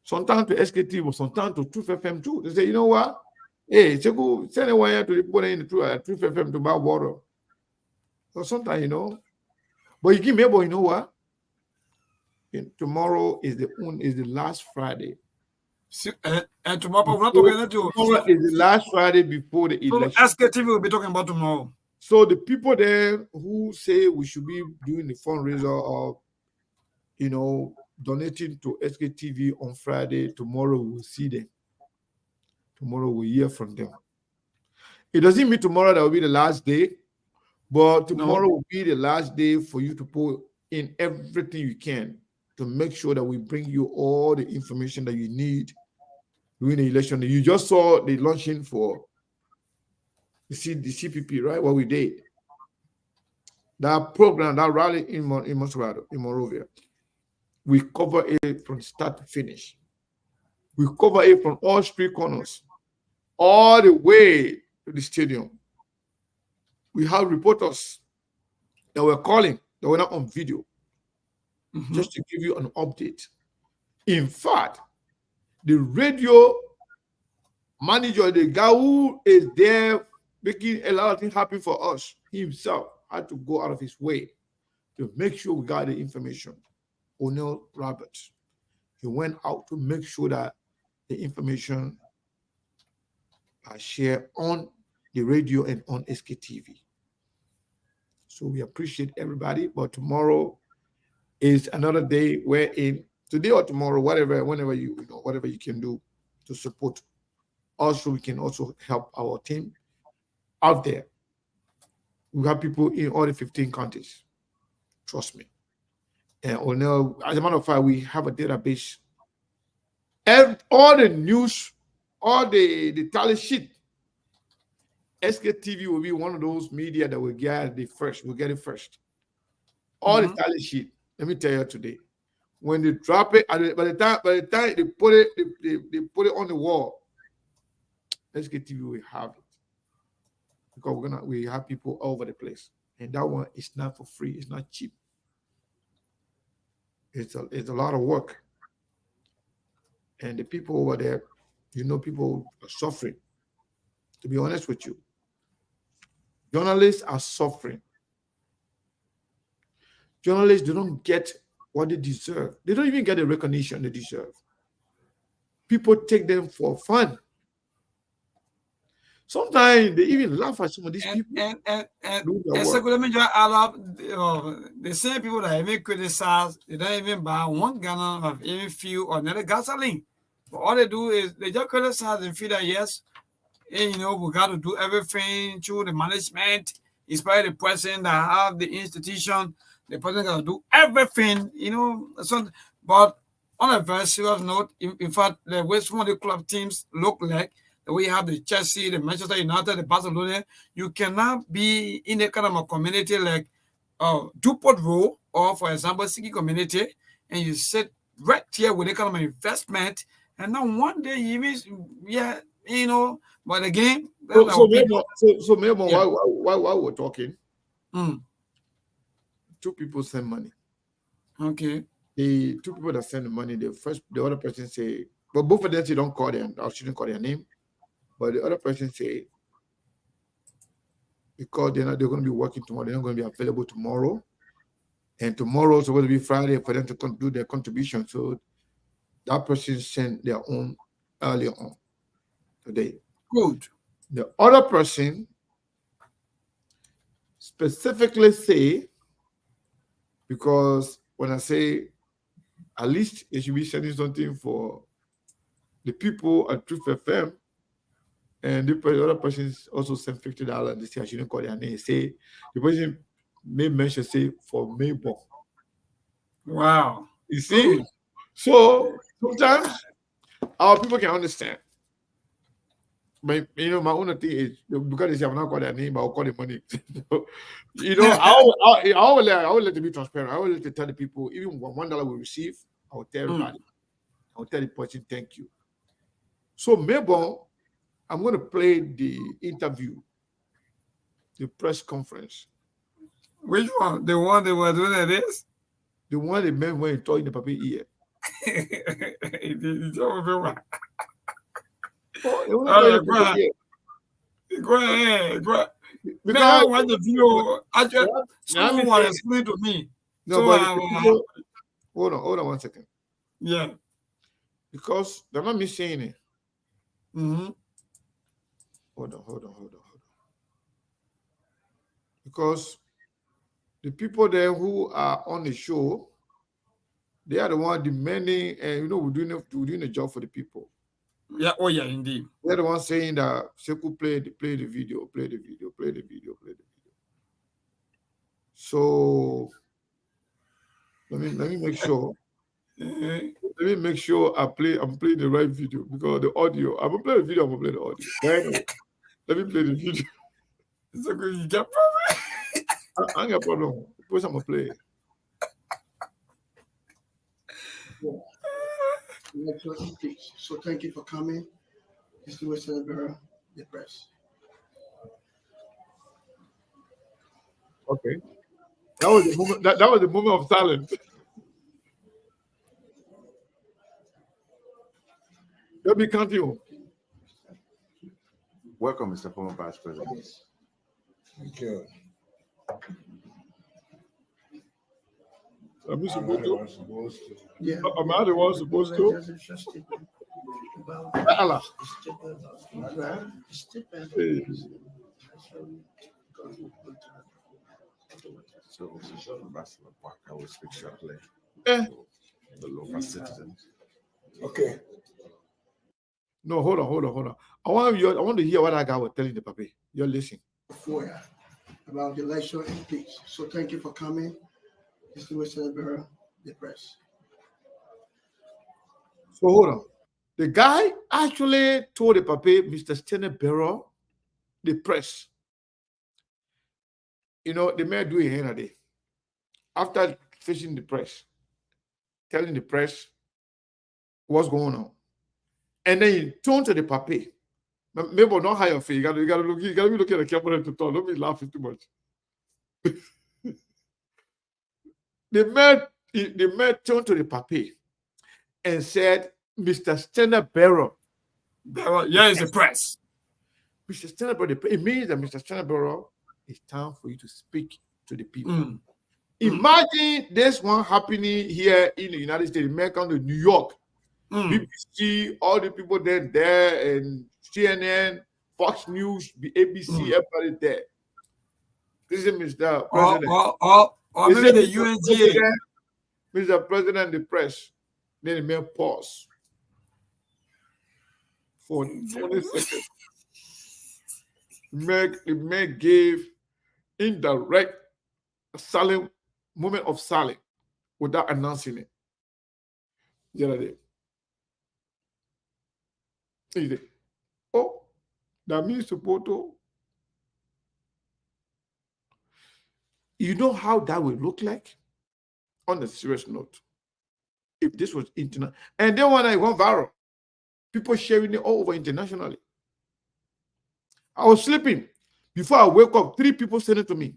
Sometimes to SKT, but sometimes to Truth FM too. They say, you know what? Hey, Cheku, send a wire to the people in the Truth FM to buy water. So sometimes, you know, but you give me, but you know what? Tomorrow is the last Friday. And tomorrow we're not talking about you. Tomorrow is the last Friday before the So election. SKTV will be talking about tomorrow. So the people there who say we should be doing the fundraiser or donating to SKTV on Friday, tomorrow we'll see them. Tomorrow we'll hear from them. It doesn't mean tomorrow that will be the last day, but tomorrow No. will be the last day for you to put in everything you can to make sure that we bring you all the information that you need during the election. You just saw the launching for the CPP, right? What we did. That program, that rally in Monrovia, we cover it from start to finish. We cover it from all street corners, all the way to the stadium. We have reporters that were calling, that were not on video, just to give you an update. In fact, the radio manager, the guy who is there making a lot of things happen for us, he himself had to go out of his way to make sure we got the information. O'Neill Roberts, he went out to make sure that the information are shared on the radio and on SKTV. So we appreciate everybody. But tomorrow is another day wherein today or tomorrow, whenever whatever you can do to support. Also, we can also help our team out there. We have people in all the 15 countries. Trust me. And as a matter of fact, we have a database. And all the news, all the tally sheet, SKTV will be one of those media that will get it first. We'll get it first. All the tally sheet. Let me tell you today. When they drop it, by the time they put it, they put it on the wall. SKTV will have it because we have people all over the place, and that one is not for free. It's not cheap. It's a lot of work, and the people over there, people are suffering. To be honest with you, journalists are suffering. Journalists, they don't get what they deserve. They don't even get the recognition they deserve. People take them for fun. Sometimes they even laugh at some of these people. And so let me just add up the same people that even criticize, they don't even buy 1 gallon of even fuel or another gasoline. But all they do is they just criticize and feel that yes, and, we got to do everything through the management, inspire the person that have the institution, the person got to do everything, So, but on a very serious note, in fact, the way some of the club teams look like, the way you have the Chelsea, the Manchester United, the Barcelona, you cannot be in a kind of a community like Duport Row or, for example, Siki community, and you sit right here with a kind of investment, and then one day you miss, but again, so maybe while we're talking, two people send money. Okay. The two people that send the money, the other person say, but both of them say don't call them. I shouldn't call their name. But the other person say, because they're going to be working tomorrow, they're not going to be available tomorrow. And tomorrow is supposed to be Friday for them to do their contribution. So that person sent their own earlier on today. Good. The other person specifically say, because when I say At least they should be sending something for the people at Truth FM. And the other person also sent $50. They say I shouldn't call their name. Say the person made mention say for Maybon. Wow. You see? So sometimes our people can understand. But my own thing is because they say I'm not calling their name, but I'll call the money. I will let them be transparent. I will let them tell the people, even $1 we receive, I will tell everybody. I will tell the person thank you. So Maybon, I'm going to play the interview, the press conference. Which one? The one they were doing this? The one the men were talking the paper ear. Go ahead. Because I want the video. Someone want to explain to me. No, so but hold on 1 second. Yeah. Because they're not me saying it. Mm-hmm. Hold on. Because the people there who are on the show, they are the one demanding, and we're doing a job for the people. Yeah, oh yeah, indeed. They're the one saying that Seku play the video. So let me make sure. Let me make sure I'm playing the right video because the audio. I'm gonna play the video. I'm gonna play the audio. Anyway, let me play the video. So good, you get I ain't got a problem. First, I'm gonna play. So thank you for coming. Mr. Western Bureau, the press. Okay. That was the moment. That was the moment of silence. Let me continue. Welcome, Mr. Former Vice President. Thank you. Am I supposed to? Yeah. Am I the one supposed to? Allah. Hey. So, Ambassador Parker will speak shortly. Eh. The local citizens. Okay. No, hold on. I want to hear what that guy was telling the papi. You're listening. Before about the election and peace. So thank you for coming. Mr. Western Bureau, the press. So hold on. The guy actually told the papi, Mr. Stenebero, the press. The man do it a day. After facing the press, telling the press what's going on. And then he turned to the papi. Maybe not high your face. You gotta be looking at the camera to talk. Don't be laughing too much. the man turned to the papi and said, Mr. Stenebero. Yeah, it's the press. Mr. Stenebero, it means that Mr. Stenebero, it's time for you to speak to the people. Imagine this one happening here in the United States, America, New York. BBC, all the people there, and CNN, Fox News, ABC, everybody there. This is Mr. President. Or maybe the UNGA. Mr. President, the press. Then the man pause for 20 seconds. The man gave indirect silent moment of silence without announcing it. The other day. He said, oh, that means Supporto. You know how that will look like? On a serious note. If this was international. And then when I went viral, people sharing it all over internationally. I was sleeping. Before I wake up, 3 people sent it to me.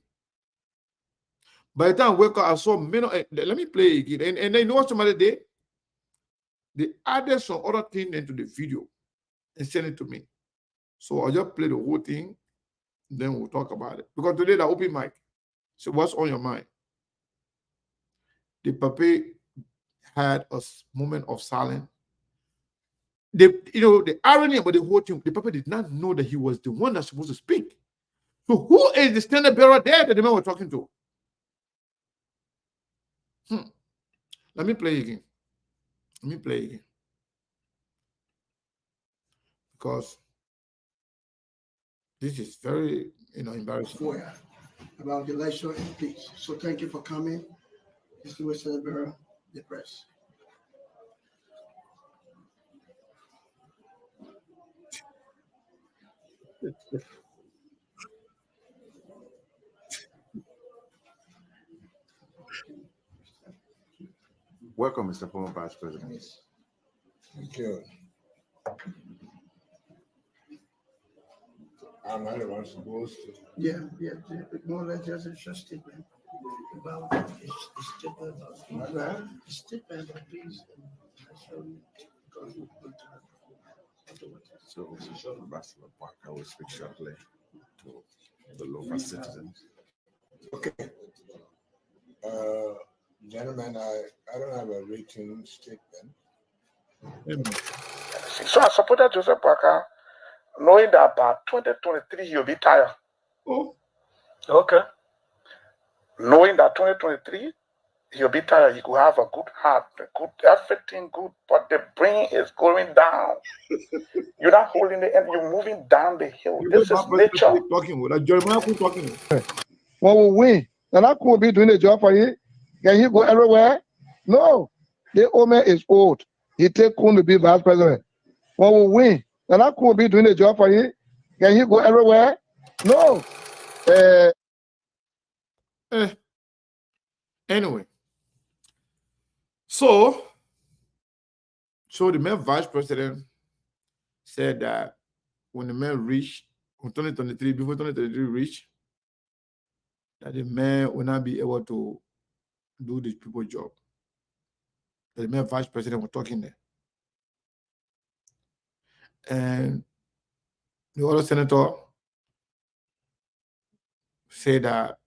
By the time I wake up, I saw many. Let me play again. And then you know what somebody did? They added some other thing into the video and sent it to me. So I'll just play the whole thing, then we'll talk about it. Because today, the open mic. So what's on your mind? The papi had a moment of silence. The irony about the whole thing, the papi did not know that he was the one that's supposed to speak. So who is the standard bearer there that the man was talking to? Let me play again. Let me play again. Because this is very, embarrassing. FOIA about the election and peace. So thank you for coming. Distinguished Senator, the press. Welcome, Mr. Former Vice President. Thank you. I'm not even supposed to. Yeah, more or less just a statement about the statement about peace. So, Ambassador Parker will speak shortly to the local citizens. Okay. Gentlemen, I don't have a written statement. So I supported Joseph Parker, knowing that by 2023 he'll be tired. Oh, Okay. Knowing that 2023 he'll be tired, he could have a good heart, everything good, but the brain is going down. You're not holding the end, you're moving down the hill. This is nature. Talking with Jeremiah who's talking. When we win, then I could be doing a job for you. Can you go everywhere? No. The Omer is old. He take Kun to be vice president. When we win, then I could be doing a job for you. Can you go everywhere? No. Anyway, so the main vice president said that when the man reached 2023, before 2023 reached, that the man will not be able to do the people's job. That the main vice president was talking there. And the other senator said that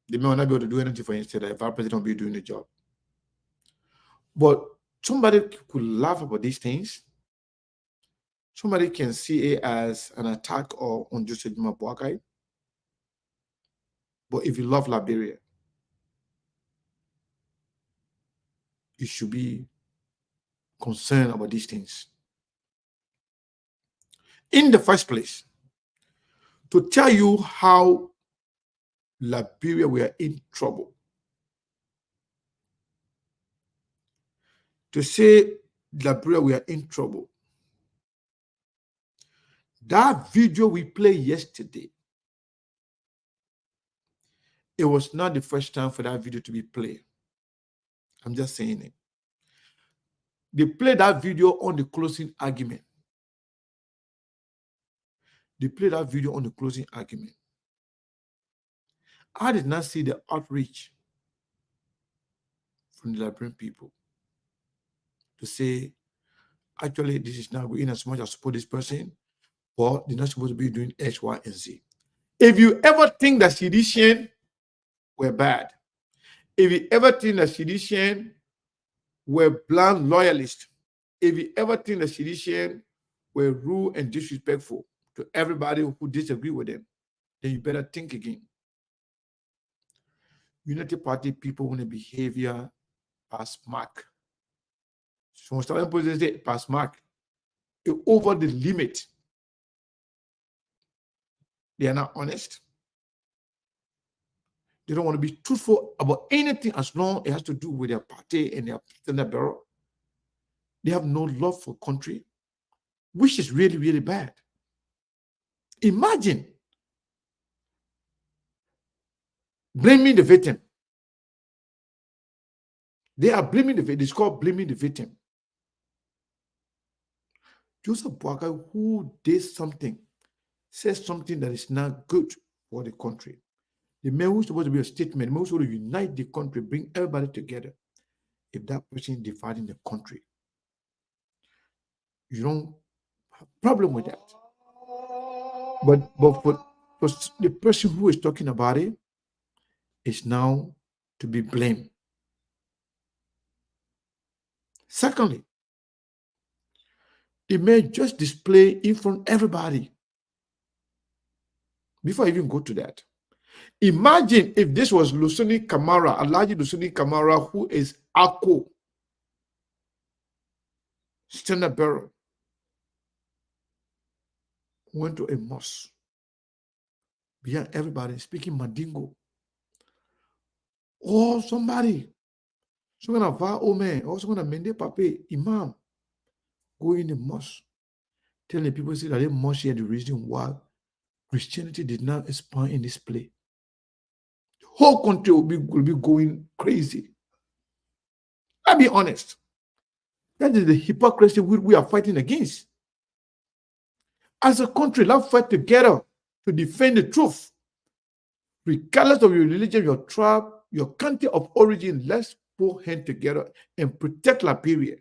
the man will not be able to do anything for him, said that the vice president will be doing the job. But somebody could laugh about these things. Somebody can see it as an attack or on Joseph Boakai. But if you love Liberia, you should be concerned about these things. In the first place, to tell you how Liberia we are in trouble. To say Liberia we are in trouble. That video we played yesterday, it was not the first time for that video to be played. I'm just saying it. They played that video on the closing argument. They played that video on the closing argument. I did not see the outreach from the Liberian people to say, actually, this is not going as much as support this person, but they're not supposed to be doing X, Y, and Z. If you ever think that sedition were bad, if you ever think that sedition were blind loyalists, if you ever think that sedition were rude and disrespectful to everybody who disagree with them, then you better think again. Unity Party people want a behavior past mark. So when some say past mark, over the limit. They are not honest. They don't want to be truthful about anything as long as it has to do with their party and their standard bearer. They have no love for country, which is really, really bad. Imagine blaming the victim. They are blaming the victim. It's called blaming the victim. Joseph Boakai, who did something, says something that is not good for the country. The man who's supposed to be a statement, the man who's supposed to unite the country, bring everybody together. If that person is dividing the country, you don't have a problem with that. But for the person who is talking about it is now to be blamed. Secondly, it may just display in front of everybody. Before I even go to that, imagine if this was Lusuni Kamara, Alhaji Lusuni Kamara, who is ACO. standard bearer, went to a mosque behind everybody speaking Mandingo. Or somebody, someone of our old man, or someone of Mende Pape, Imam, go in the mosque, telling the people say that they must share the reason why Christianity did not expand in this place. The whole country will be going crazy. I'll be honest. That is the hypocrisy we are fighting against. As a country, let's fight together to defend the truth. Regardless of your religion, your tribe, your country of origin, let's put hands together and protect Liberia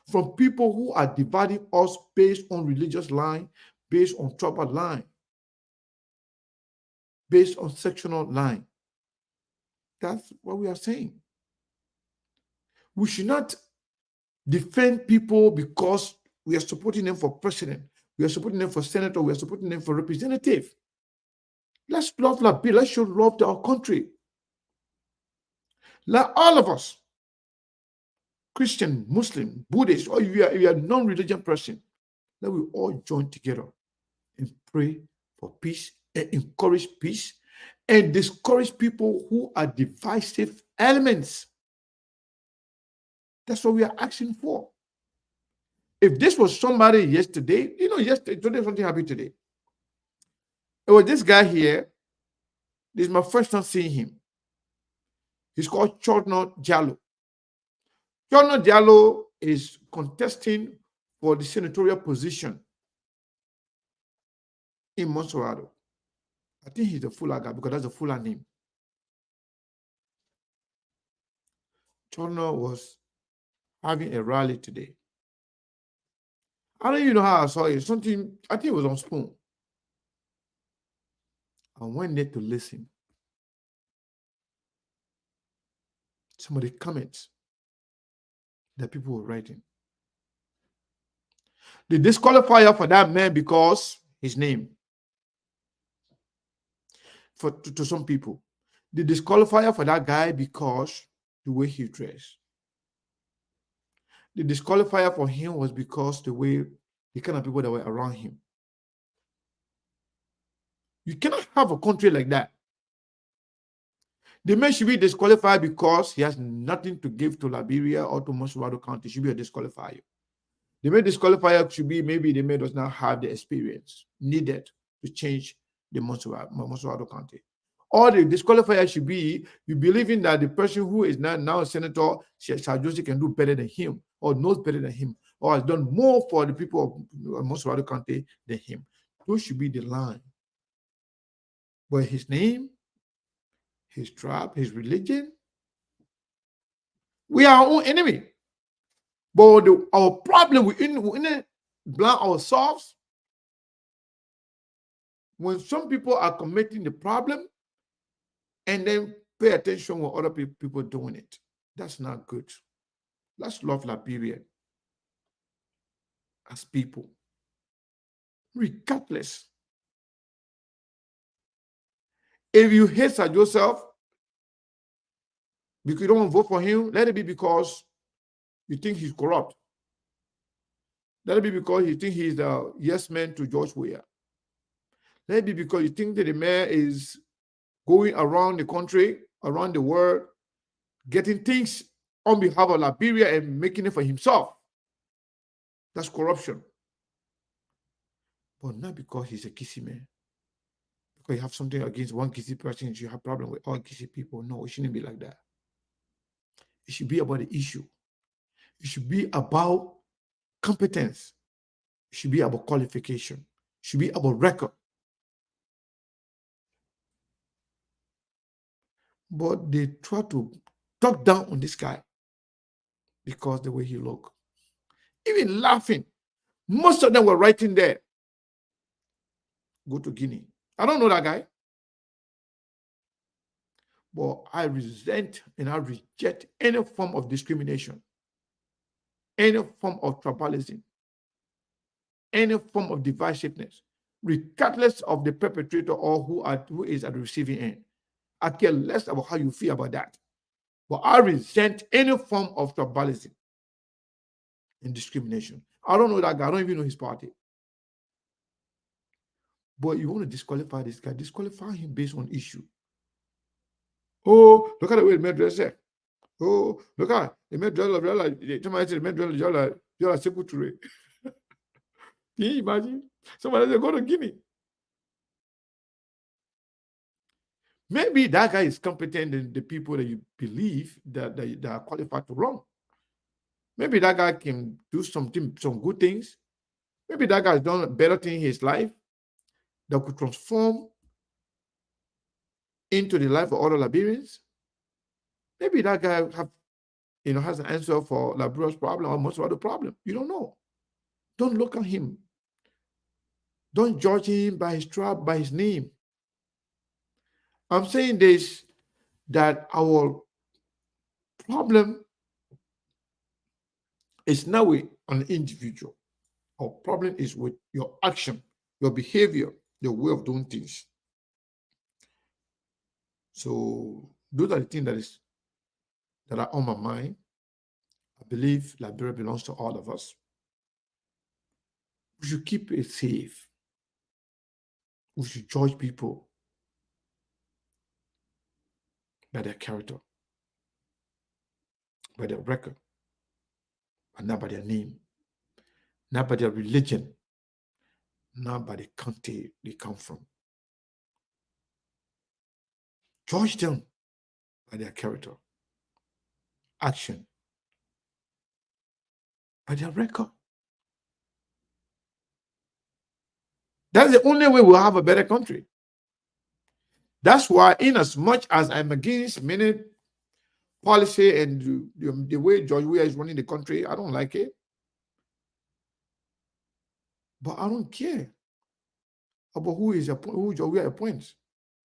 from people who are dividing us based on religious line, based on tribal line, based on sectional line. That's what we are saying. We should not defend people because we are supporting them for president, we are supporting them for senator, we are supporting them for representative. Let's love Liberia. Let's show love to our country. Let all of us, Christian, Muslim, Buddhist, or if you are a non-religion person, let we all join together and pray for peace and encourage peace and discourage people who are divisive elements. That's what we are asking for. If this was somebody yesterday, today something happened today. It was this guy here. This is my first time seeing him. He's called Chorno Jallo. Chorno Jallo is contesting for the senatorial position in Monserrado. I think he's a Fuller guy because that's a Fuller name. Chorno was having a rally today. I don't even know how I saw it. Something, I think it was on Spoon. I went there to listen. Some of the comments that people were writing. The disqualifier for that man because his name. To some people. The disqualifier for that guy because the way he dressed. The disqualifier for him was because the kind of people that were around him. You cannot have a country like that. The man should be disqualified because he has nothing to give to Liberia or to Monserrado County. Should be a disqualifier. The main disqualifier should be maybe the man does not have the experience needed to change the Monserrado County. Or the disqualifier should be you believing that the person who is now a senator, Sajose, can do better than him, or knows better than him, or has done more for the people of Monserrado County than him. Those should be the line. But his name, his tribe, his religion, we are our own enemy. But our problem, we blind ourselves. When some people are committing the problem and then pay attention when other people doing it, that's not good. Let's love Liberia as people, regardless. If you hate Sir Joseph because you don't want to vote for him, let it be because you think he's corrupt. Let it be because you think he's the yes man to George Weah. Let it be because you think that the man is going around the country, around the world, getting things on behalf of Liberia and making it for himself. That's corruption. But not because he's a Kisi man. Because you have something against one Kisi person, you have a problem with all Kisi people. No, it shouldn't be like that. It should be about the issue. It should be about competence. It should be about qualification. It should be about record. But they try to talk down on this guy because the way he looked. Even laughing. Most of them were writing there. Go to Guinea. I don't know that guy. But I resent and I reject any form of discrimination, any form of tribalism, any form of divisiveness, regardless of the perpetrator or who is at the receiving end. I care less about how you feel about that. But I resent any form of tribalism. and discrimination. I don't know that guy. I don't even know his party. But you want to disqualify this guy, disqualify him based on issue. Oh, look at the way the made dress there. Oh, look at the made dress like you're secretary. Can you imagine? Somebody say, go to Guinea. Maybe that guy is competent than the people that you believe that are qualified to run. Maybe that guy can do some good things. Maybe that guy has done a better thing in his life that could transform into the life of other Liberians. Maybe that guy has an answer for Liberia's problem or most of the problem. You don't know. Don't look at him. Don't judge him by his tribe, by his name. I'm saying this, that our problem is not with an individual. Our problem is with your action, your behavior, your way of doing things. So those are the things that are on my mind. I believe Liberia belongs to all of us. We should keep it safe. We should judge people by their character, by their record, and not by their name, not by their religion, not by the country they come from. Judge them by their character, action, by their record. That's the only way we'll have a better country. That's why, in as much as I'm against many policy and the way George Weah is running the country, I don't like it. But I don't care about who George Weah appoints.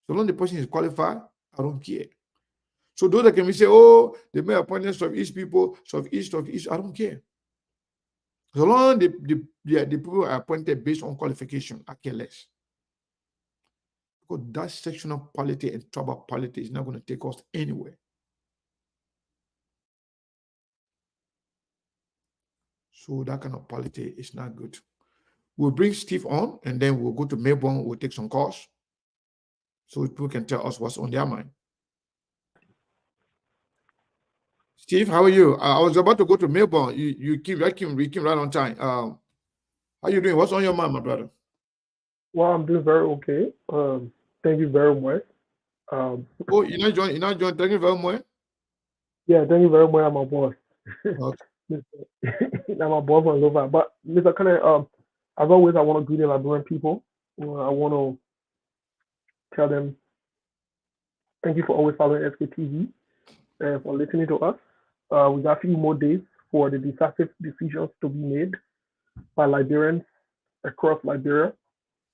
So long the person is qualified, I don't care. So those that can say, oh, they may appoint Southeast people, Southeast, I don't care. So long the people are appointed based on qualification, I care less. Because that sectional politics and tribal politics is not going to take us anywhere. So that kind of politics is not good. We'll bring Steve on, and then we'll go to Melbourne. We'll take some calls so people can tell us what's on their mind. Steve, how are you? I was about to go to Melbourne. You came right on time. How you doing? What's on your mind, my brother? Well, I'm doing very okay. Thank you very much. Oh, you're not joining. Thank you very much. Yeah, thank you very much. I'm my boss. Okay. I'm my boss on Lova. But Mr. Kane, as always, I want to greet the Liberian people. I want to tell them thank you for always following SKTV and for listening to us. We got a few more days for the decisive decisions to be made by Liberians across Liberia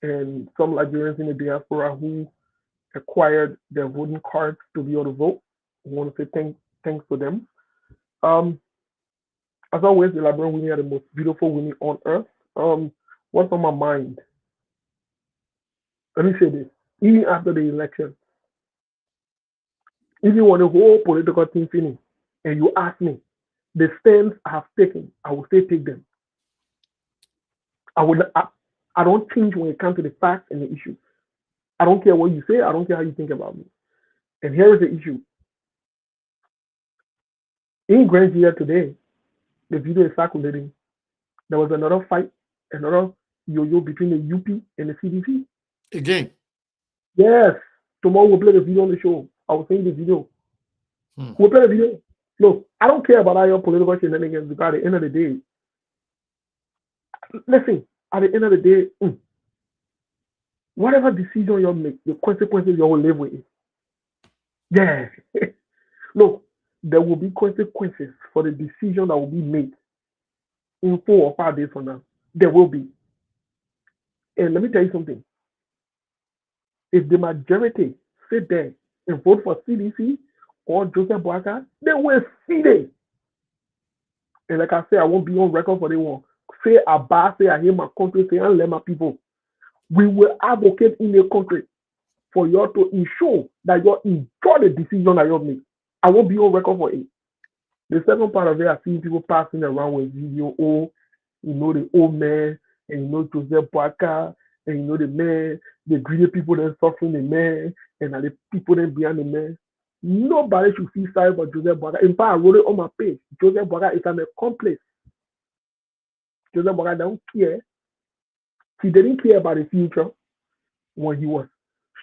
and some Liberians in the diaspora who acquired their voting cards to be able to vote. I want to say thanks to them. As always, the Liberian women are the most beautiful women on earth. What's on my mind? Let me say this. Even after the election, if you want the whole political thing finished and you ask me the stands I have taken, I will still take them. I don't change when it comes to the facts and the issues. I don't care what you say. I don't care how you think about me. And here is the issue. In Grandia today, the video is circulating. There was another fight, another yo-yo between the UP and the CDC. Again? Yes. Tomorrow we'll play the video on the show. I will send the video. We'll play the video. Look, I don't care about all your political shenanigans because at the end of the day, listen, at the end of the day, whatever decision you make, the consequences you will live with it. Yeah. Look, there will be consequences for the decision that will be made in 4 or 5 days from now. There will be. And let me tell you something. If the majority sit there and vote for CDC or Joseph Boaka, they will see it. And like I say, I won't be on record for the one. Say Abba, say I hear my country, say I let my people. We will advocate in the country for you to ensure that you enjoy the decision that you make. I won't be on record for it. The second part of it, I see people passing around with video. Oh, the old man, and Joseph Boaka, and the man, the greedy people that suffering the man, and the people that behind the man. Nobody should feel sorry for Joseph Boaka. In fact, I wrote it on my page. Joseph Boaka is an accomplice. Joseph Boaka don't care. He didn't care about the future when he was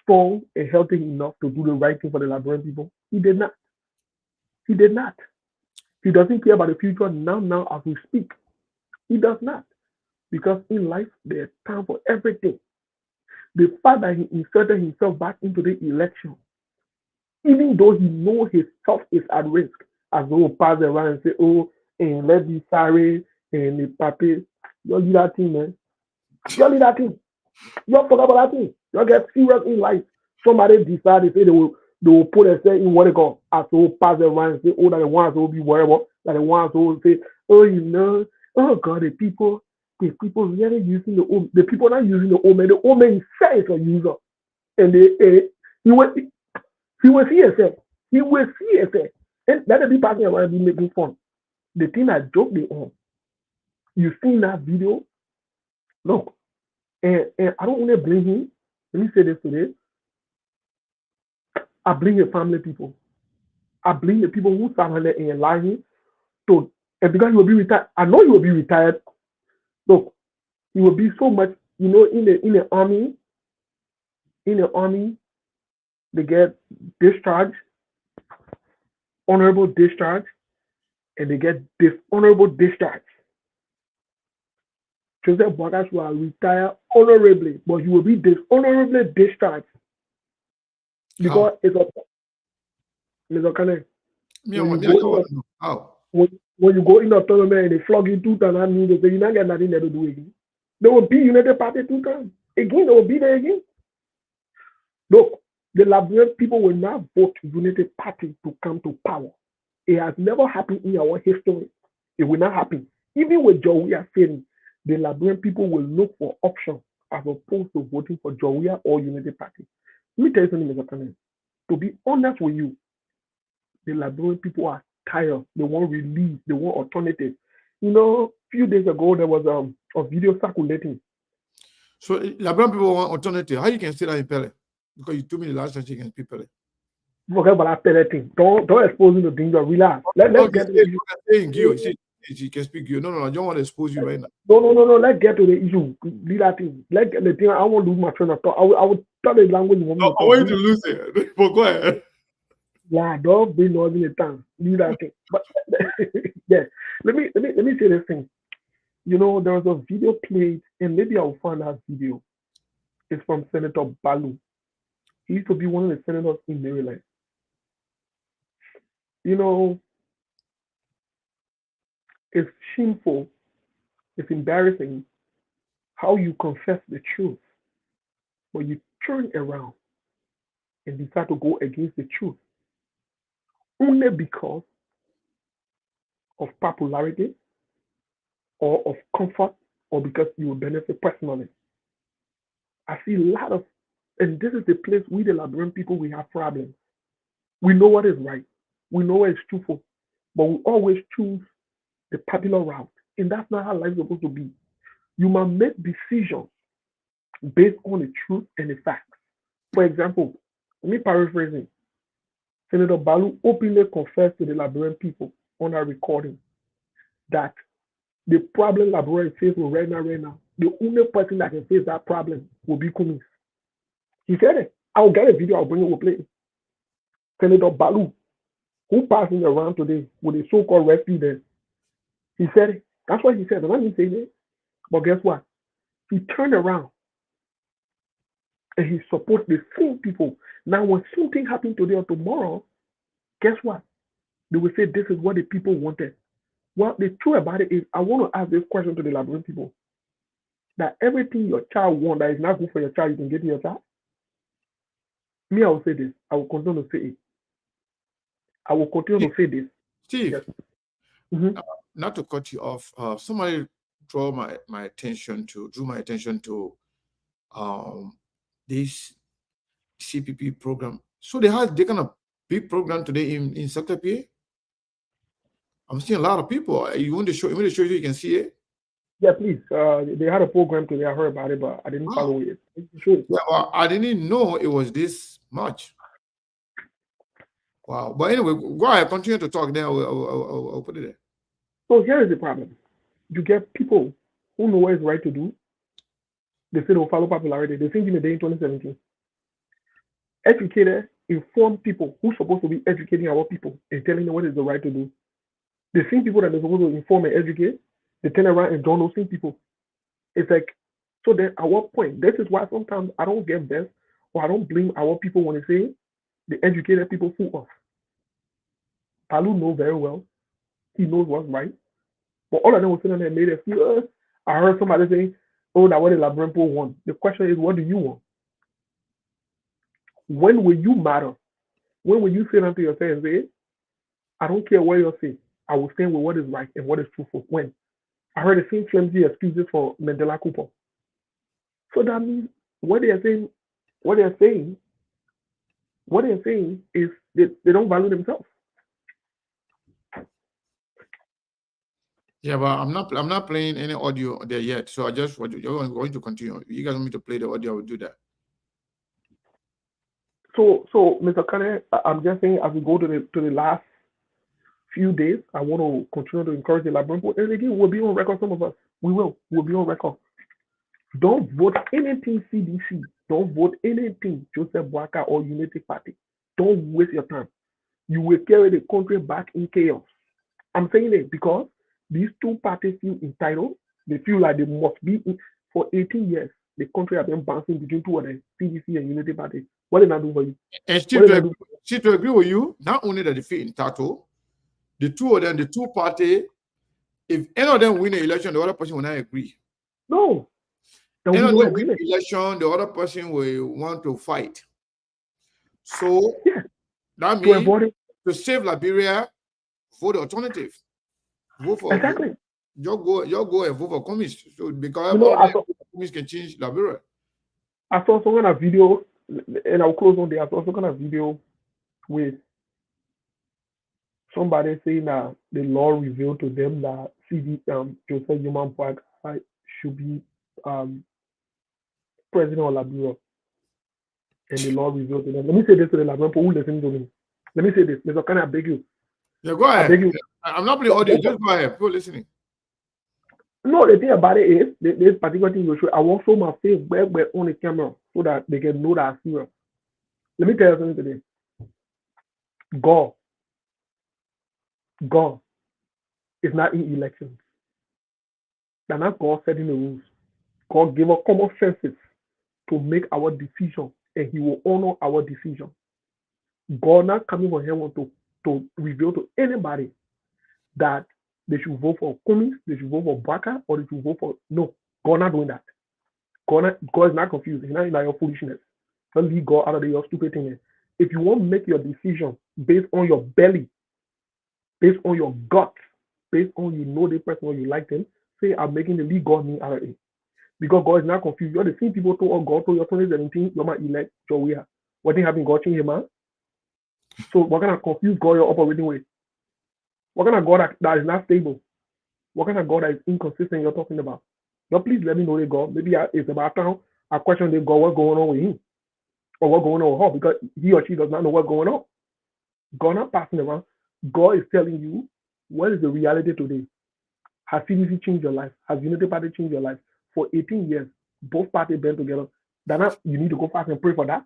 strong and healthy enough to do the right thing for the Liberian people. He did not. He did not. He doesn't care about the future now as we speak. He does not. Because in life, there's time for everything. The fact that he inserted himself back into the election, even though he knows his health is at risk, as though pass around and say, oh, and let me sorry, and the papi, you leave that thing, man. You leave that thing. You forget about that thing. You get serious in life. Somebody decided they will put themselves in what they call as to pass around and say, oh, that the ones who will be whatever, that the ones who will say, oh, oh God, the people really using the people not using the old man. The old man himself is a user. And he will see himself. He will see himself. And that will be passing around and be making fun. The thing that joke they on. You seen that video? Look. And I don't want to blame him. Let me say this today. I blame the family people. I blame the people who stand there and lying. So, and because he will be retired, I know he will be retired. Look, he will be so much, in the army, they get discharge, honorable discharge, and they get dishonorable discharge. Joseph Boakas will retire honorably, but he will be dishonorably discharged. Because it's a kind of when you go in the tournament and they flog you 2 times, that means they say you not get nothing there to do again. They will be United Party 2 times. Again, they will be there again. Look, the Liberian people will not vote United Party to come to power. It has never happened in our history. It will not happen. Even with Jawia saying, the Liberian people will look for options as opposed to voting for Jawia or United Party. Let me tell you something, Mr. Kane. To be honest with you, the Liberian people are tired. They want relief. They want alternative. A few days ago, there was a video circulating. So Liberian people want alternative. How you can say that in Pele? Because you told me the last time you can speak Pele. Forget about that Pele thing. Don't expose me to things. Relax. Let's get to the issue. She can speak you. No, I don't want to expose you right now. No. Let's get to the issue. Leave that thing. Let's get the thing. I won't lose my train of thought. I will tell the language you want me to talk. I want you to lose it. But go ahead. Yeah, don't be noisy in the tongue. Leave that thing. But yeah, let me say this thing. There was a video played, and maybe I'll find that video. It's from Senator Balu. He used to be one of the senators in Maryland. It's shameful, it's embarrassing how you confess the truth, but you turn around and decide to go against the truth only because of popularity or of comfort or because you will benefit personally. I see a lot of, and this is the place we, the Liberian people, we have problems. We know what is right. We know what is truthful, but we always choose the popular route. And that's not how life is supposed to be. You must make decisions based on the truth and the facts. For example, let me paraphrasing. Senator Balu openly confessed to the Liberian people on our recording that the problem Liberia is facing right now, the only person that can face that problem will be Kumis. He said it. I'll get a video, I'll bring it, we'll play it. Senator Balu, who passing around today with a so-called rescue there, he said it. That's what he said. I'm not even saying it. But guess what? He turned around and he supports the same people. Now, when something happened today or tomorrow, guess what? They will say this is what the people wanted. Well, the truth about it is, I want to ask this question to the Liberian people: that everything your child wants that is not good for your child, you can get to your child. Me, I will say this. I will continue to say it. I will continue to say this. Steve, yes. Mm-hmm. Not to cut you off, somebody drew my attention to this CPP program. So they kind of big program today in Sector PA? I'm seeing a lot of people. You want to show you you can see it? Yeah, please. They had a program today. I heard about it, but I didn't Wow. follow it. Sure. Yeah, well, I didn't know it was this much. Wow. But anyway, go ahead, continue to talk. Then I'll put it there. So here is the problem. You get people who know what is right to do. They say they'll follow popularity. The same thing they did in 2017. Educated, informed people who's supposed to be educating our people and telling them what is the right to do. The same people that they're supposed to inform and educate, they turn around and don't know same people. It's like, so then at what point? This is why sometimes I don't get best or I don't blame our people when they say the educated people fool us. Palu knows very well. He knows what's right. But all of them were sitting there and made us feel, I heard somebody say, oh, that what the Labrampo want. The question is, what do you want? When will you matter? When will you sit down to yourself and say, I don't care what you say. I will stand with what is right and what is truthful. When? I heard the same flimsy excuses for Mandela Cooper. So that means what they are saying is they don't value themselves. Yeah, but I'm not playing any audio there yet. So I just you're going to continue. You guys want me to play the audio? I will do that. So Mr. Kane, I'm just saying as we go to the last few days, I want to continue to encourage the Labrampo. And again, we'll be on record. Some of us, we'll be on record. Don't vote anything CDC. Don't vote anything Joseph Boakai or Unity Party. Don't waste your time. You will carry the country back in chaos. I'm saying it because these two parties feel entitled. They feel like they must be in. For 18 years. The country has been bouncing between two of them, CDC and Unity Party. What did I do for you? And still to agree with you, not only that they feel entitled, the two of them, the two parties, if any of them win the election, the other person will not agree. No. Any of them win the election, the other person will want to fight. So that means to save Liberia, vote the alternative. Vote for exactly. You go and vote for communists. So because communists can change Liberia. I saw some kind of video, and I'll close on there. I saw some kind of video with somebody saying that the law revealed to them that Joseph Human Boakai should be president of Liberia. And the law revealed to them. Let me say this to the Labrampo who listen to me. Let me say this. Mr. Kane, I beg you. Yeah, go ahead. I beg you. I'm not playing audio. Just go ahead. People listening. No, the thing about it is, this particular thing you show, I want to show my face back on the camera so that they can know that I'm serious. Let me tell you something today. God is not in elections. They're not God setting the rules. God gave us common senses to make our decision, and He will honor our decision. God not coming from heaven to reveal to anybody that they should vote for Cummings, they should vote for Boakai, or they should vote for no. God not doing that. God is not confused. He's not in your foolishness. Don't leave God out of your stupid thing. If you want to make your decision based on your belly, based on your gut, based on you know the person or you like them, say I'm making the lead God me out of it. Because God is not confused. You're the same people told God told your 2017, you're my elect, your way. What thing happened? God changed him, man. So what kind of confused God you're operating with? What kind of God that is not stable? What kind of God that is inconsistent you're talking about? Now, please let me know the God. Maybe it's about time I question the God, what's going on with him? Or what's going on with her? Because he or she does not know what's going on. God not passing around. God is telling you what is the reality today. Has CDC changed your life? Has Unity Party changed your life? For 18 years, both parties been together. Then you need to go fast and pray for that.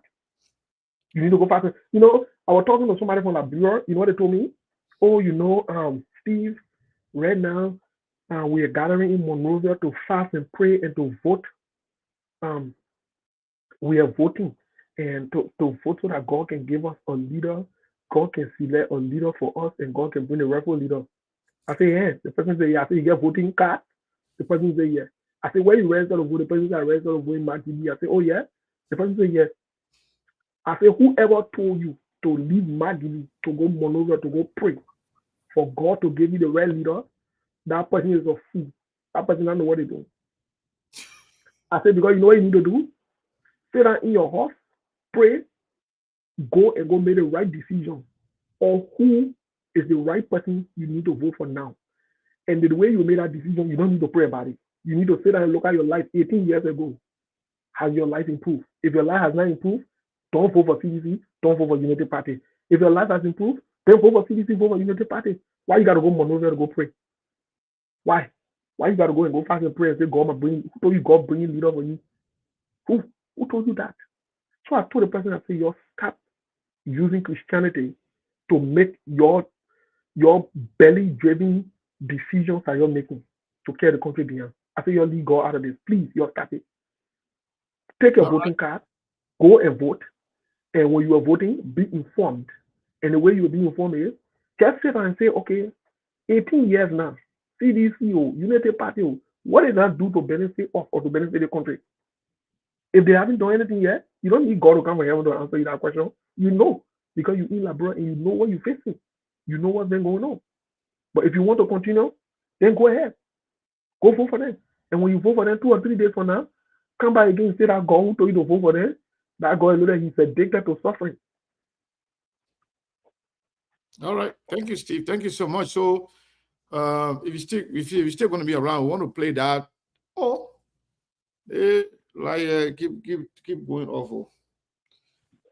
You need to go fast. I was talking to somebody from Liberia. You know what they told me? Oh, Steve, right now, we are gathering in Monrovia to fast and pray and to vote. We are voting and to vote so that God can give us a leader. God can select a leader for us, and God can bring a rightful leader. I say, yeah. The person say, yeah. I say, you get voting card. The person say, yeah. I say, where you register to vote? The person say, I register to vote in Magili. I say, oh, yeah. The person say, yes. I say, whoever told you to leave Magili, to go Monrovia, to go pray for God to give you the right leader, that person is a fool. That person doesn't know what they're doing. I say, because you know what you need to do? Sit down in your house, pray, go and go make the right decision on who is the right person you need to vote for now. And the way you made that decision, you don't need to pray about it. You need to sit down and look at your life 18 years ago. Has your life improved? If your life has not improved, don't vote for CDC, don't vote for Unity Party. If your life has improved, then vote for CDC, vote for Unity Party. Why you got to go Monrovia to go pray? Why? Why you got to go and go fast and pray and say, God, who told you God bringing leader for you? Who told you that? So I told the person, I said, you stop using Christianity to make your belly-driven decisions that you're making to carry the country behind. I say, you leave God out of this. Please, you stop it. Take your voting card, go and vote. And when you are voting, be informed. And the way you will be informed is just sit down and say, okay, 18 years now, CDC, Unity Party, what does that do to benefit us or to benefit the country? If they haven't done anything yet, you don't need God to come from heaven to answer you that question. You know, because you're in Labrador and you know what you're facing. You know what's been going on. But if you want to continue, then go ahead. Go vote for them. And when you vote for them 2 or 3 days from now, come back again and say that God who told you to vote for them, that God knows that he's addicted to suffering. All right. Thank you, Steve. Thank you so much. So if you're still going to be around, we want to play that. Keep going awful.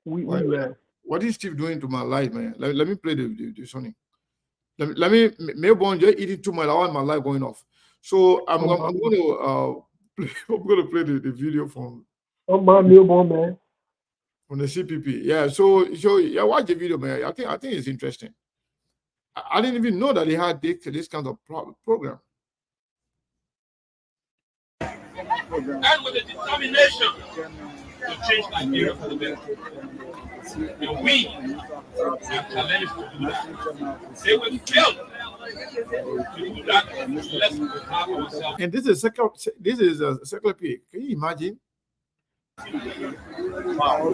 What is Steve doing to my life, man? Let me play the Sony. Let me Melbourne just eating too much. I want my life going off. So I'm going to play the video from Melbourne, man. From the CPP. Yeah. So yeah, watch the video, man. I think it's interesting. I didn't even know that they had this kind of program. And with the determination to change Nigeria for the better. And we have challenged to do that. They will fail to do that unless we have ourselves. And this is a secular peak. Can you imagine? Wow.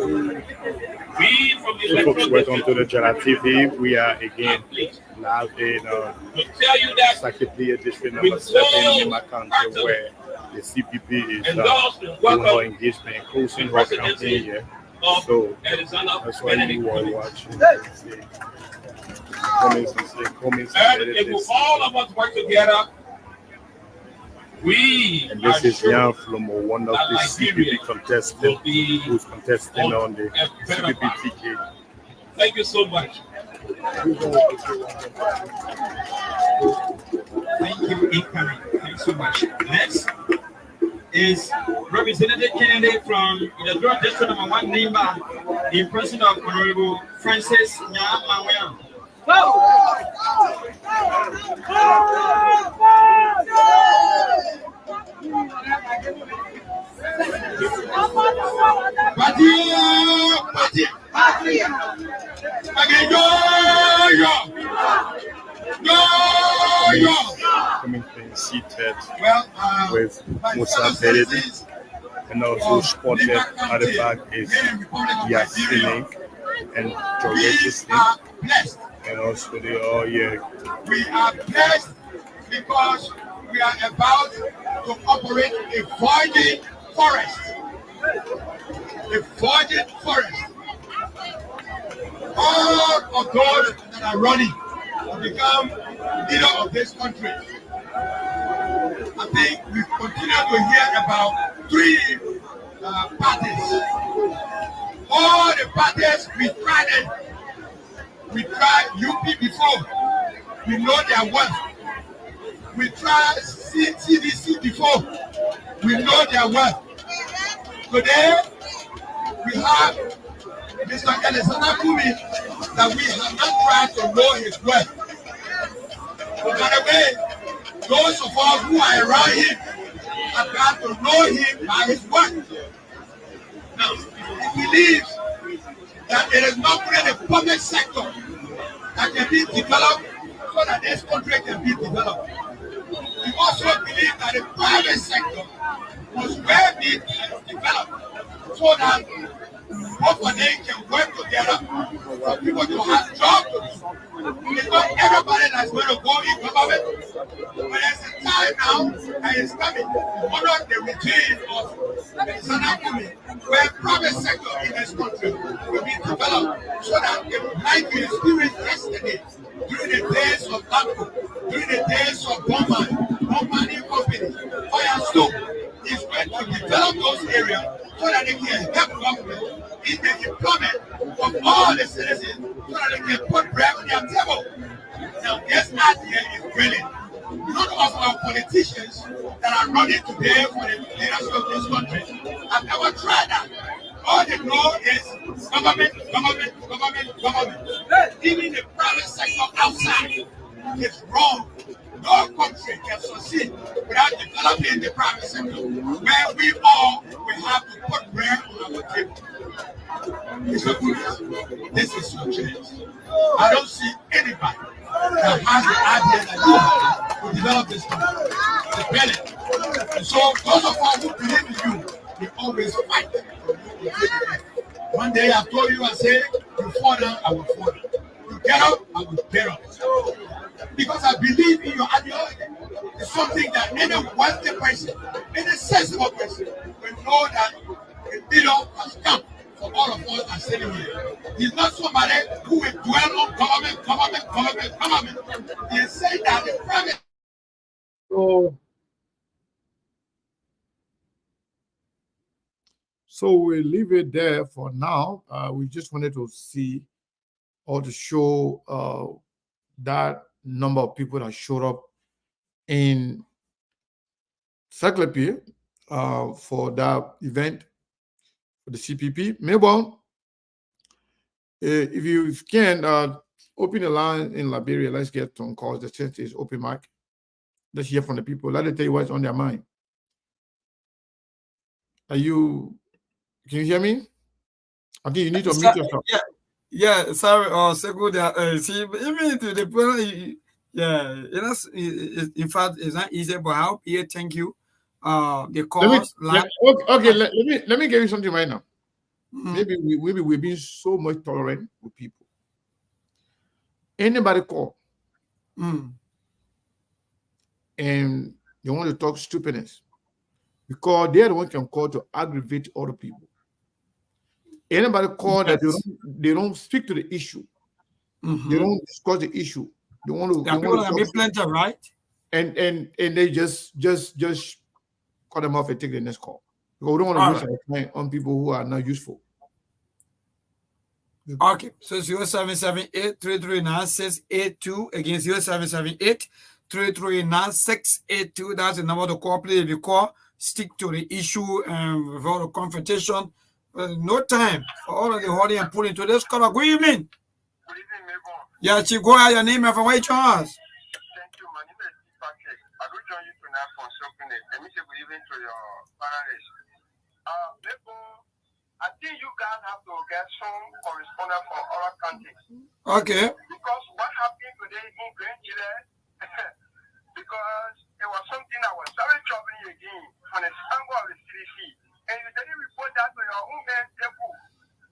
We from the folks, welcome to the Jala TV. We are again live in Sakipli district number 7 in my country, where the CPP is doing her engagement, closing her campaign here. So that's why you are watching. Comments and if we all of us work together, and this is Jan Flomo, one of the CPP contestants who's contesting on the CPP ticket. Thank you so much. Thank you, Ikari. Thank you so much. Next is Representative candidate from the Draw District number 1 Nimba, in person of Honorable Francis Nyamawea. Coming from seated with Musa Beredit, and also spotted at the back is Yasini and George, and also they all here. We are blessed because we are about to operate a virgin forest. A virgin forest. All of those that are running to become leader of this country. I think we continue to hear about 3 parties. All the parties, we tried it. We tried UP before. We know their worth. We tried CDC before. We know their worth. Today, we have Mr. Alexander Kumi that we have not tried to know his worth. But by the way, those of us who are around him have got to know him by his work. Now, he believes that there is not only the public sector that can be developed so that this country can be developed. We also believe that the private sector must well be developed so that both of them can work together for people to have jobs to do. It's not everybody that's going to go in government. But there's a time now that is coming under the regime of Sanakumi, where private sector in this country will be developed so that the life you experienced yesterday during the days of Apple, during the days of Bowman Company, Fire Stone, is going to develop those areas so that they can help government in the employment of all the citizens so that they can put bread on their table. Now, this idea is brilliant. None of our politicians that are running today for the leadership of this country have ever tried that. All they know is government. Even the private sector outside is wrong. No country can succeed without developing the private sector, where we all will have to put bread on our table. Mr. Pulis, this is your chance. I don't see anybody that has the idea that you have to develop this country. It's brilliant. And so those of us who believe in you, we always fight for you to take it. One day I told you, I said, you fall down, I will fall down. You get up, I will get up. Because I believe in your ideology. It's something that any wealthy person, any sensible person will know that a leader has come for all of us that are sitting here. He's not somebody who will dwell on government. He is saying that the private. So we'll leave it there for now. We just wanted to see or to show that number of people that showed up in Cyclopia for that event for the CPP. Melbourne, if you can, open the line in Liberia. Let's get some calls. The chance is open mic. Let's hear from the people. Let them tell you what's on their mind. Can you hear me? I think you need to mute yourself. Yeah, sorry, so good. See, even to the point, yeah, in fact, it's not easy, but I hope here, thank you. The calls. Let me give you something right now. Maybe we've been so much tolerant with people. Anybody call and they want to talk stupidness because they're the one can call to aggravate other people. Anybody call that they don't speak to the issue. They don't discuss the issue. They want to. There are people that make plenty, right? And they just cut them off and take the next call. Because we don't want to waste our time on people who are not useful. Okay, so 0778-339-682 against 0778-339-682. That's the number to call. Please, if you call, stick to the issue and without a confrontation. No time for all of the holding and pulling to this caller. Good evening. Good evening, Mabel. Yeah, Chigoya, your name and from where you join us? Thank you. My name is Patrick. I will join you tonight for something. Let me say good evening to your panelists. Mabel, I think you guys have to get some correspondence from other countries. Okay. Because what happened today in Grand Chile, because it was something that was very troubling again from the angle of the CDC. And you didn't report that to your own man, Tepu.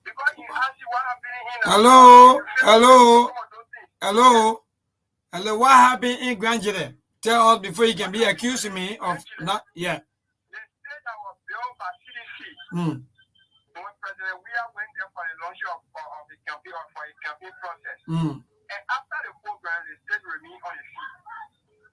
Because you asked you what happened in Hello, what happened in Grand Chile? Tell us before you can be accusing me of not, yeah. They said that was built by CDC. When President Weah went there for the launch of the campaign or for a campaign process. And after the program, the state remain on the field.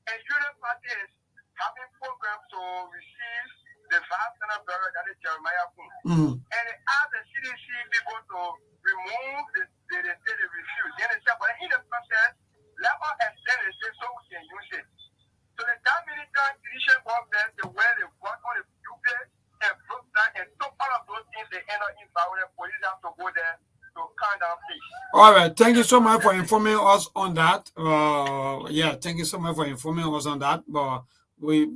And Union Party is having programs to receive the Vice Senate Bureau, that is Jeremiah Poon. And they asked the CDC people to remove the refuse. Then they said, but in the process, let us extend the state so we can use it. So the that military Christian government, the way they work on the UK and broke down and took all of those things, they end up in power. The police have to go there to calm down peace. All right, thank you so much for informing us on that. Yeah, thank you so much for informing us on that. But we're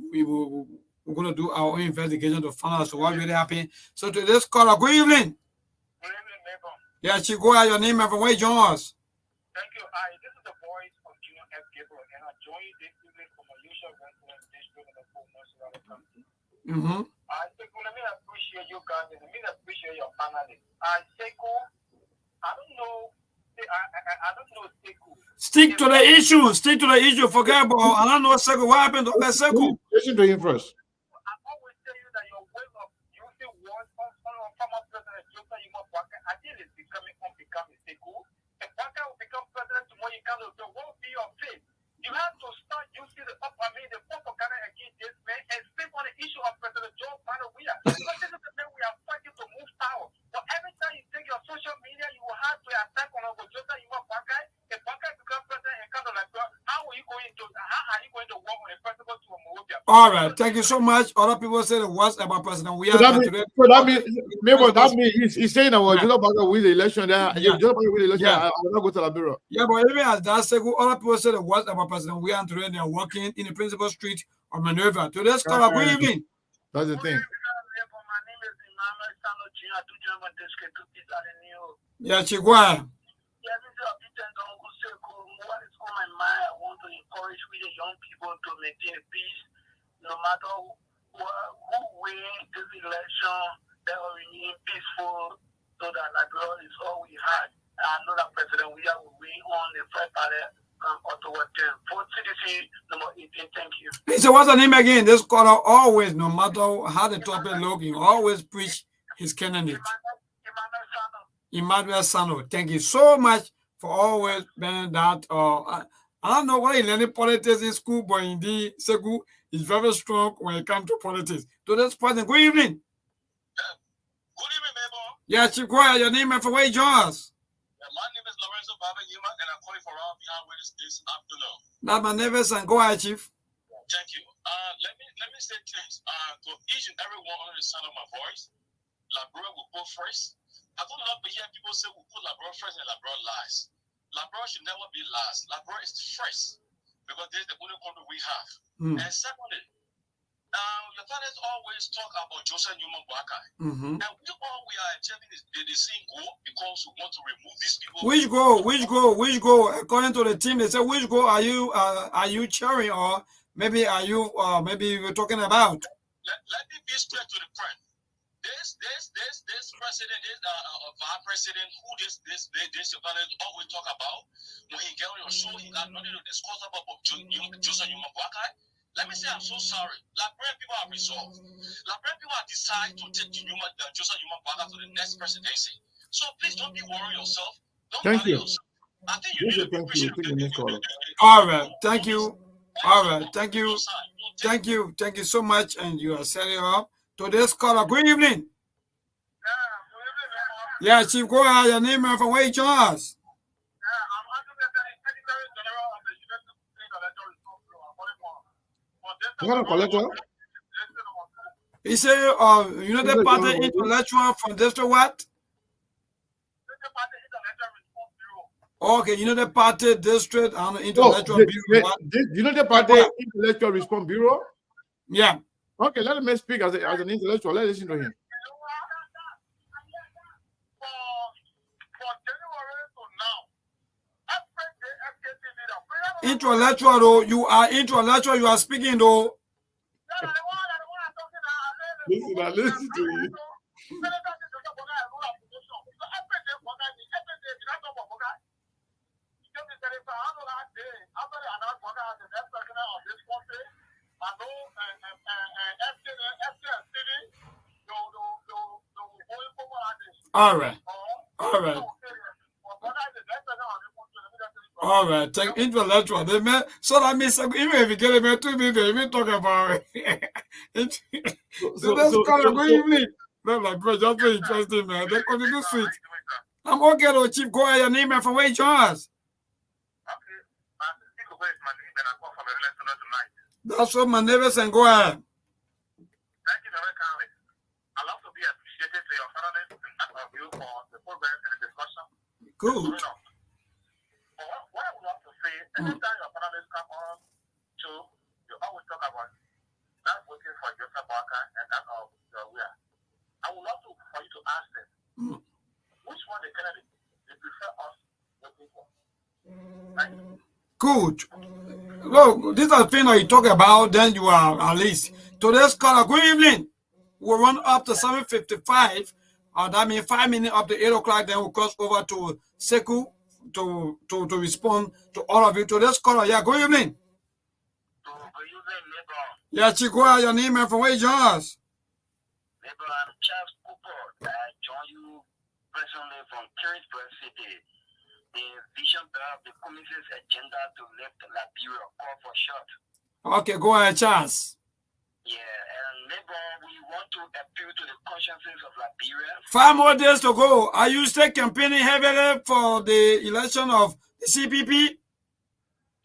going to do our own investigation to find out what really happened. So to this caller, good evening. Good evening, neighbor. Yeah, Chigoya, your name and from where you join us? Thank you. This is the voice of Junior F. Gabriel, and I joined this evening from a usual resident district in the Port National County. I think let me appreciate you guys and let me appreciate your panelists. Sekou, I don't know. I don't know Sekou. Stick to the issue. Stick to the issue. Forget about. I don't know Sekou. What happened to Sekou? Listen to him first. I always tell you that your way of using words on former President Joseph Yuma Bwaka, I think it's becoming unbecoming. Sekou. If Bwaka will become president tomorrow, you can't there won't be your faith. You have to start using the propaganda against this man and speak on the issue of President Joe Biden. Because this is the man we are fighting to move power. But every time you take your social media, you will have to attack on Uncle Joseph. You want Baka. If Baka becomes president and kind of like, how are you going to work on the principle to move your? All right, thank you so much. Other people say the worst about President we are today. So that means he's saying that Joseph Baka win the election. If Joseph Baka win the election, I will not go to Liberia. Yeah, but even as that said, other people say the worst about President we are today. They are working in the principal street of Maneuver. Today's caller, good evening. That's the thing. Yeah, Chigua. What is on my mind? I want to encourage the young people to maintain peace, no matter who wins this election. They will remain peaceful, so that Liberia is all we had. And I know that President William will win on the first ballot. October 10th. For CDC number 18. Thank you. Hey, so what's the name again? This caller always, no matter how the topic looking, always preach his candidate. Emmanuel Sano. Thank you so much for always being that. I don't know why he learned politics in school, but indeed, Segu is very strong when it comes to politics. To this person, good evening. Good evening, Mabel. Yeah, Chief Choir, your name and for where you join us. My name is Lorenzo Baba Yima, and I'm calling for all behind this afternoon. That's my name is and go ahead, Chief. Thank you. Let me say things to each and every one under the sound of my voice. Liberia will go first. I don't love to hear people say we put Liberia first and Liberia last. Liberia should never be last. Liberia is first because this is the only country we have. And secondly, your fathers always talk about Joseph Newman Boakai. And we are achieving the same goal because we want to remove these people. Which goal? According to the team, they say which goal are you cheering, or maybe are you maybe we're talking about? Let me be straight to the point. This president, this vice president, who this your fathers always talk about, when he get on your show, he got nothing to discuss about Joseph Newman Boakai. Let me say I'm so sorry. Liberian people are resolved. Liberian people have decided to take Joseph Newman Boakai to the next presidency. So please don't be worrying yourself. Thank you. Yourself. I think you need to appreciate. All right. Thank you. All right. Thank you. Thank you. Thank you so much. And you are setting up today's caller. Good evening. Yeah, Chief, go ahead. Your name and from where you join us. What a collector? He said, the Party intellectual from District what? Okay, the Party District and Intellectual Bureau. The Party Intellectual Response Bureau? Yeah. Okay, let him speak as an intellectual. Let's listen to him. Intellectual, though, you are intellectual, you are speaking, though. Listen to you. All right. All right. All right, take intellectual. They may, so that means even if you get a man 2 minutes, they even talk about it. So that's kind of good evening. They're like, bro, just very interesting, man. They're going to do sweet. I'm okay, though, Chief. Go ahead, your name and from where you join us. That's what my neighbors and go ahead. Thank you very kindly. I'd love to be appreciated to your family and you for the program and the discussion. Good. What I would love to say, anytime your panelists come on to, you always talk about that working for Joseph Barker and that of your will. I would love for you to ask them, which one the candidate they prefer us working for? Good. Look, these are things that you talk about, then you are at least. Today's caller, good evening. We'll run up to 7:55. That means 5 minutes up to 8 o'clock, then we'll cross over to Seku to respond to all of you. Today's caller, yeah, good evening. Good evening, neighbor. Yeah, Chikwa, your name and from where you join us? Neighbor, I'm Charles Cooper. I join you personally from Kingsburg City. the vision of the commission's agenda to lift Liberia, call for short. Okay, go ahead, Charles. Yeah, and maybe we want to appeal to the consciences of Liberia. 5 more days to go. Are you still campaigning heavily for the election of the CPP?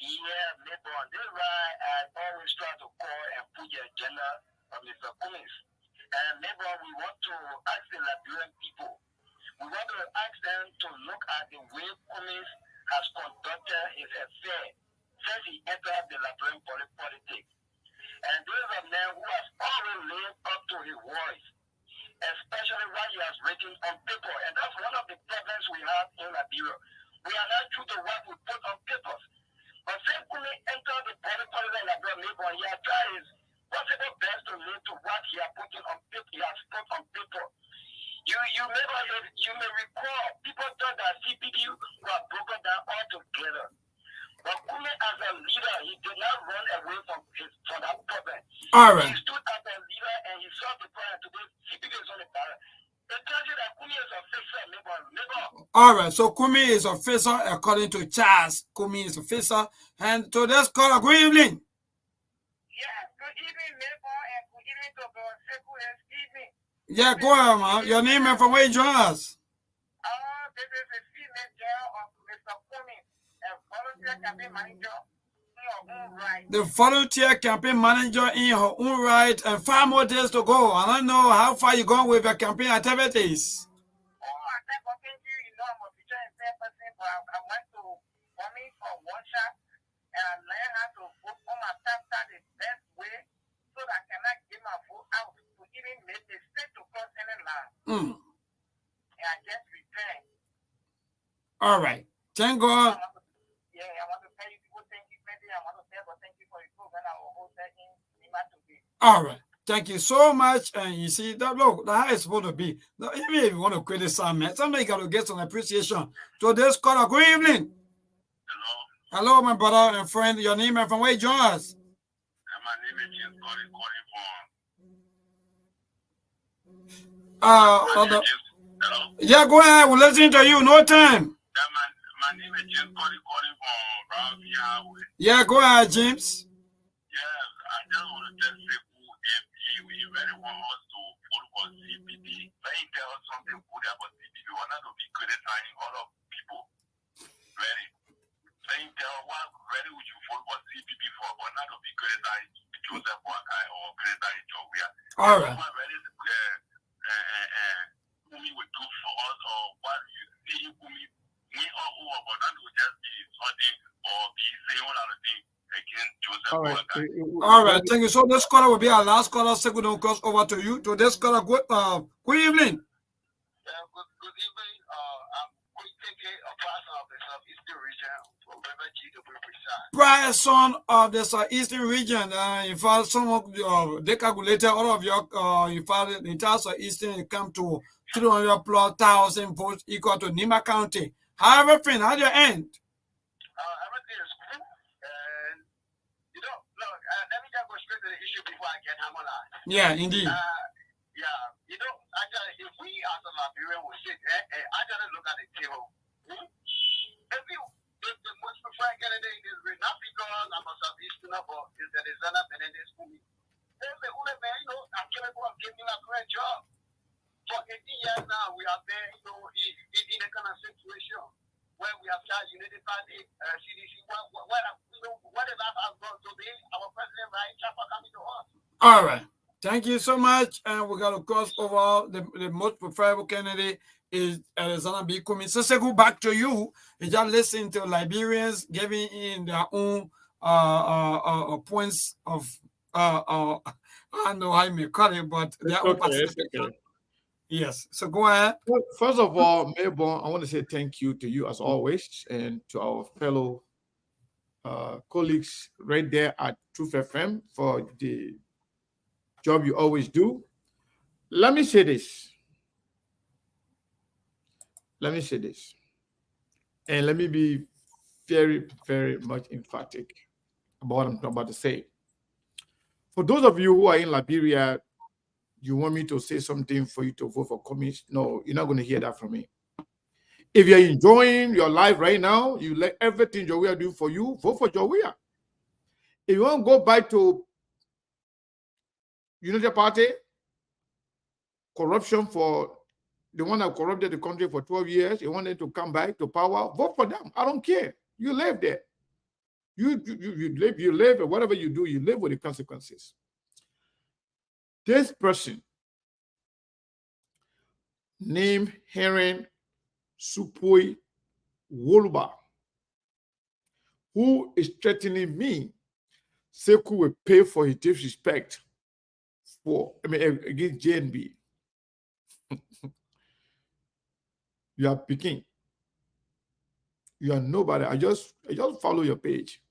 Yeah, maybe this is why I always try to call and put the agenda of Mr. Cummings. And maybe we want to ask the Liberian people. We want to ask them to look at the way Cummings has conducted his affair since he entered the Liberian politics. And this is a man who has always lived up to his voice, especially what he has written on paper. And that's one of the problems we have in Liberia. We are not true to what we put on papers. But since Cummings entered the politics in Liberia, he has tried his possible best to live to what he has put on paper. He has put on paper. You may recall people thought that CPP was broken down altogether. But Cummings as a leader, he did not run away from that problem. All right. He stood as a leader and he solved the problem. Today, CPP is on the ballot. It tells you that Cummings is a fixer, neighbor. All right, so Cummings is officer according to Charles. Cummings is officer. And to this caller, good evening. Yeah, good evening, neighbor, and good evening to the second evening. Yeah, go ahead, man. Your name and from where you join us? This is the female girl of Mr. Cummings, a volunteer campaign manager in your own right. The volunteer campaign manager in her own right, and 5 more days to go. I don't know how far you gone with your campaign activities. I think you know I'm a teacher and fair person, but I went to Cummings for one shot and I learned how to vote on my tax the best way so that I cannot get my vote out to even make a state to cross any line. And I just returned. All right. Thank God. Yeah, I want to tell you people thank you, maybe I want to tell God thank you for the program I will hold that in Lima today. All right. Thank you so much. And you see, that look, that's how it's supposed to be. Now, even if you want to criticize me, somebody got to get some appreciation. So this caller, good evening. Hello. Hello, my brother and friend. Your name and from where you join us? My name is James calling from. Yeah, go ahead. We'll listen to you. No time. My name is James calling from Brown Highway. Yeah, go ahead, James. Yeah, I just want to just say if we really want us to vote for CPP, let me tell us something good about CPP. We want to be criticizing all of people. Ready? Let me tell what really would you vote for CPP for, but not to be criticizing Joseph Wakai or criticizing Jovia. All right. What really Kumi would do for us, or what you see Kumi win all over, but not to just be something or be saying all other things against Joseph Wakai. All right. Thank you. So this caller will be our last caller. So we don't cross over to you. To this caller, good evening. Good evening. I'm going to take a person of the Southeastern region from Beverly to be precise. Prior son of the Southeastern region, in fact, some of they calculated all of your, in fact, the entire Southeastern come to 300,000+ votes equal to Nima County. How everything, how do you end? Everything is cool. And, you know, look, let me just go straight to the issue before I get harmonized. Yeah, indeed. Yeah, you know, actually, if we as a Liberian will sit, I gotta look at the table. If the most preferred candidate is not because I'm a Southeasterner, but is that is not Benedict for me. They say, man, you know, I'm trying to give me a great job. For 18 years now, we are there, you know, in a kind of situation where we have charged Unity Party, CDC. What is that has gone to be our president, right? Chapa coming to us. All right. Thank you so much. And we're going to cross over. The most preferable candidate is Alexander B. Cummings. So, go back to you. You just listen to Liberians giving in their own points of, I don't know how you may call it, but their own participation. Okay. Yes. So, go ahead. Well, first of all, Melbourne, I want to say thank you to you as always and to our fellow colleagues right there at Truth FM for the job you always do. Let me say this. And let me be very, very much emphatic about what I'm about to say. For those of you who are in Liberia, you want me to say something for you to vote for Cummings? No, you're not going to hear that from me. If you're enjoying your life right now, you let everything Jowea do for you, vote for Jowea. If you want to go back to Unity Party, corruption for the one that corrupted the country for 12 years, you want them to come back to power, vote for them. I don't care. You live there. You live, and whatever you do, you live with the consequences. This person named Heron Supui Woluba, who is threatening me, Seku will pay for his disrespect against JNB. You are picking. You are nobody. I just follow your page.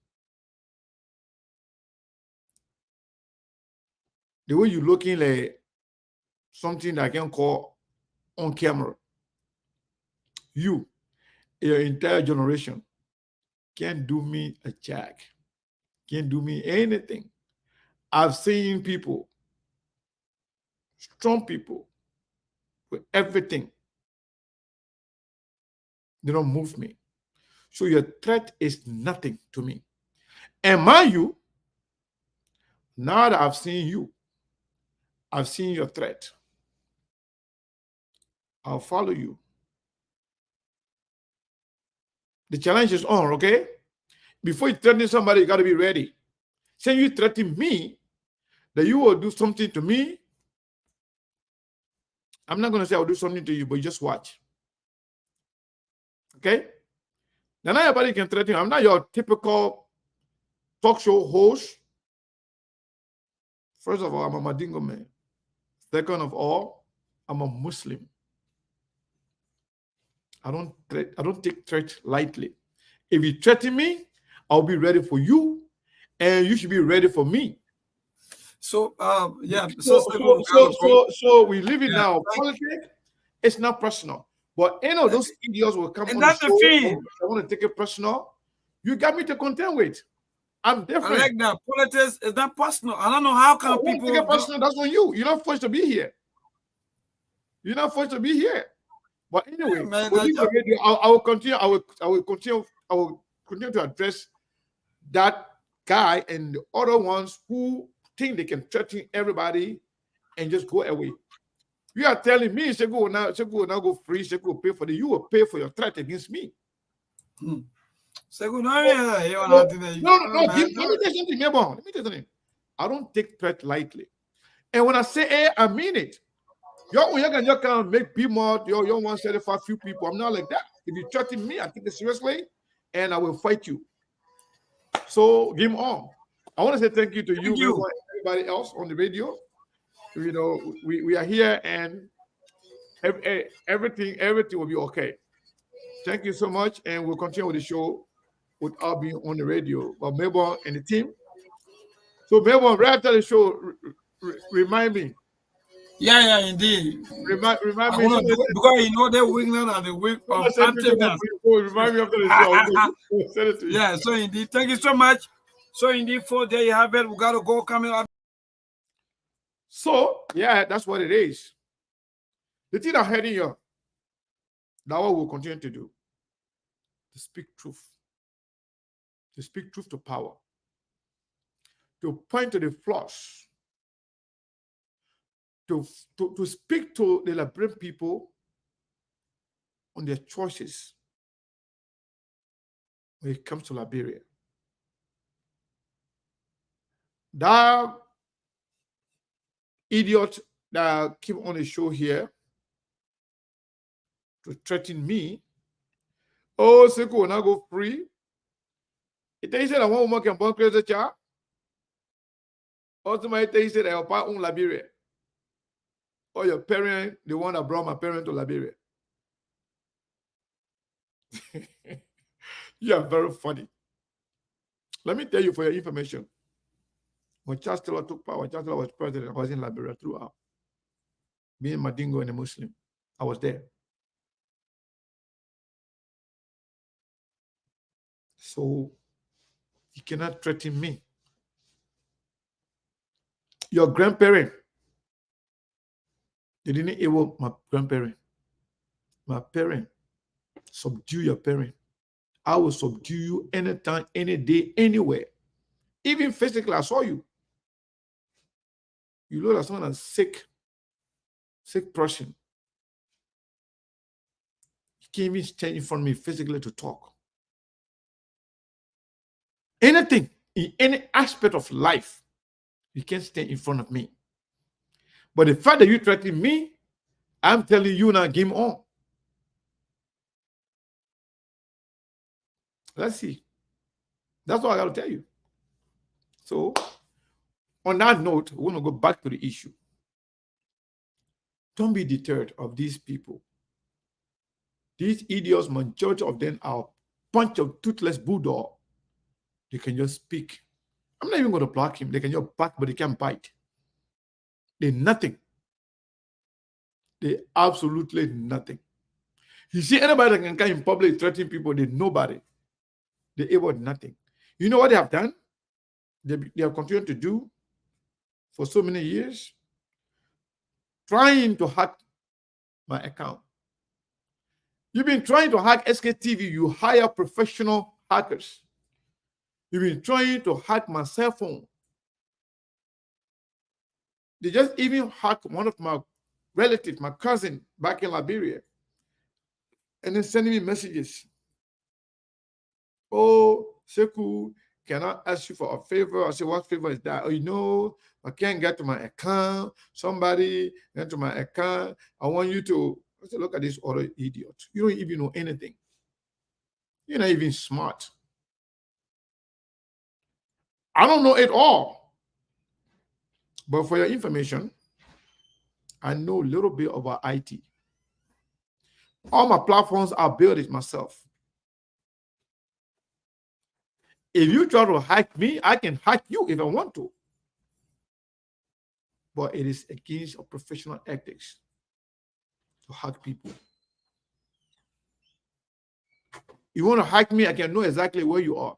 The way you're looking like something that I can call on camera. You, your entire generation, can't do me a jack. Can't do me anything. I've seen people, strong people, with everything. They don't move me. So your threat is nothing to me. And mind you, now that I've seen you, I've seen your threat. I'll follow you. The challenge is on, okay? Before you threaten somebody, you got to be ready. Say you threaten me, that you will do something to me. I'm not going to say I'll do something to you, but you just watch. Okay? Now, not everybody can threaten you. I'm not your typical talk show host. First of all, I'm a Madingo man. Second of all, I'm a Muslim. I don't take threat lightly. If you threaten me, I'll be ready for you, and you should be ready for me. So yeah. So we live it now. Politics, it's not personal. But those idiots will come on the show. I want to take it personal. You got me to contend with. I'm different. I like that. Politics is not personal. I don't know how come people take it personal. That's on you. You're not forced to be here. You're not forced to be here. But anyway, I will continue. I will continue to address that guy and the other ones who think they can threaten everybody and just go away. You are telling me, Seku will now go free, Seku will pay for it. You will pay for your threat against me. Seku, no. Let me tell you something. I don't take threat lightly. And when I say I mean it. You can make people, you 175 few people. I'm not like that. If you threaten me, I take it seriously and I will fight you. So game on. I want to say thank you to you. Everybody else on the radio. We are here and everything will be okay. Thank you so much, and we'll continue with the show without being on the radio. But Melbourne and the team. So Melbourne, right after the show, remind me. Yeah, indeed. Remind me because the weakness and the weak of activeness. Remind me after the show. Send it to you. Yeah, so indeed, thank you so much. So indeed, there you have it. We gotta go coming up. So yeah, that's what it is. The thing I'm heading here, that's what we'll continue to do. To speak truth. To speak truth to power. To point to the flaws. To speak to the Liberian people on their choices when it comes to Liberia. That idiot that came on the show here to threaten me. Oh, Seku will not go free. It said that one woman can born crazy child. Ultimately, he said that your part own Liberia. Or your parent, the one that brought my parent to Liberia. You are very funny. Let me tell you for your information. When Charles Taylor took power, Charles Taylor was president, I was in Liberia throughout. Being Madingo and a Muslim, I was there. So you cannot threaten me. Your grandparent, they didn't equal my grandparent. My parent Subdue your parent. I will subdue you anytime, any day, anywhere. Even physically, I saw you. You look like someone that's sick person. You can't even stand in front of me physically to talk. Anything, in any aspect of life, you can't stand in front of me. But the fact that you threaten me, I'm telling you now, game on. Let's see. That's what I got to tell you. So, on that note, we want to go back to the issue. Don't be deterred of these people. These idiots, majority of them are a bunch of toothless bulldog. They can just speak. I'm not even going to block him. They can just bark, but they can't bite. They're nothing. They're absolutely nothing. You see anybody that can come in public threatening people, they're nobody. They're able to nothing. You know what they have done? They have continued to do for so many years? Trying to hack my account. You've been trying to hack SKTV. You hire professional hackers. You've been trying to hack my cell phone. They just even hacked one of my relatives, my cousin, back in Liberia. And then sending me messages. Oh, Seku, can I ask you for a favor? I said, what favor is that? Oh, you know, I can't get to my account. Somebody get to my account. I want you to. I said, look at this other idiot. You don't even know anything. You're not even smart. I don't know it all. But for your information, I know a little bit about IT. All my platforms, I built it myself. If you try to hack me, I can hack you if I want to. But it is against our professional ethics to hack people. You want to hack me, I can know exactly where you are.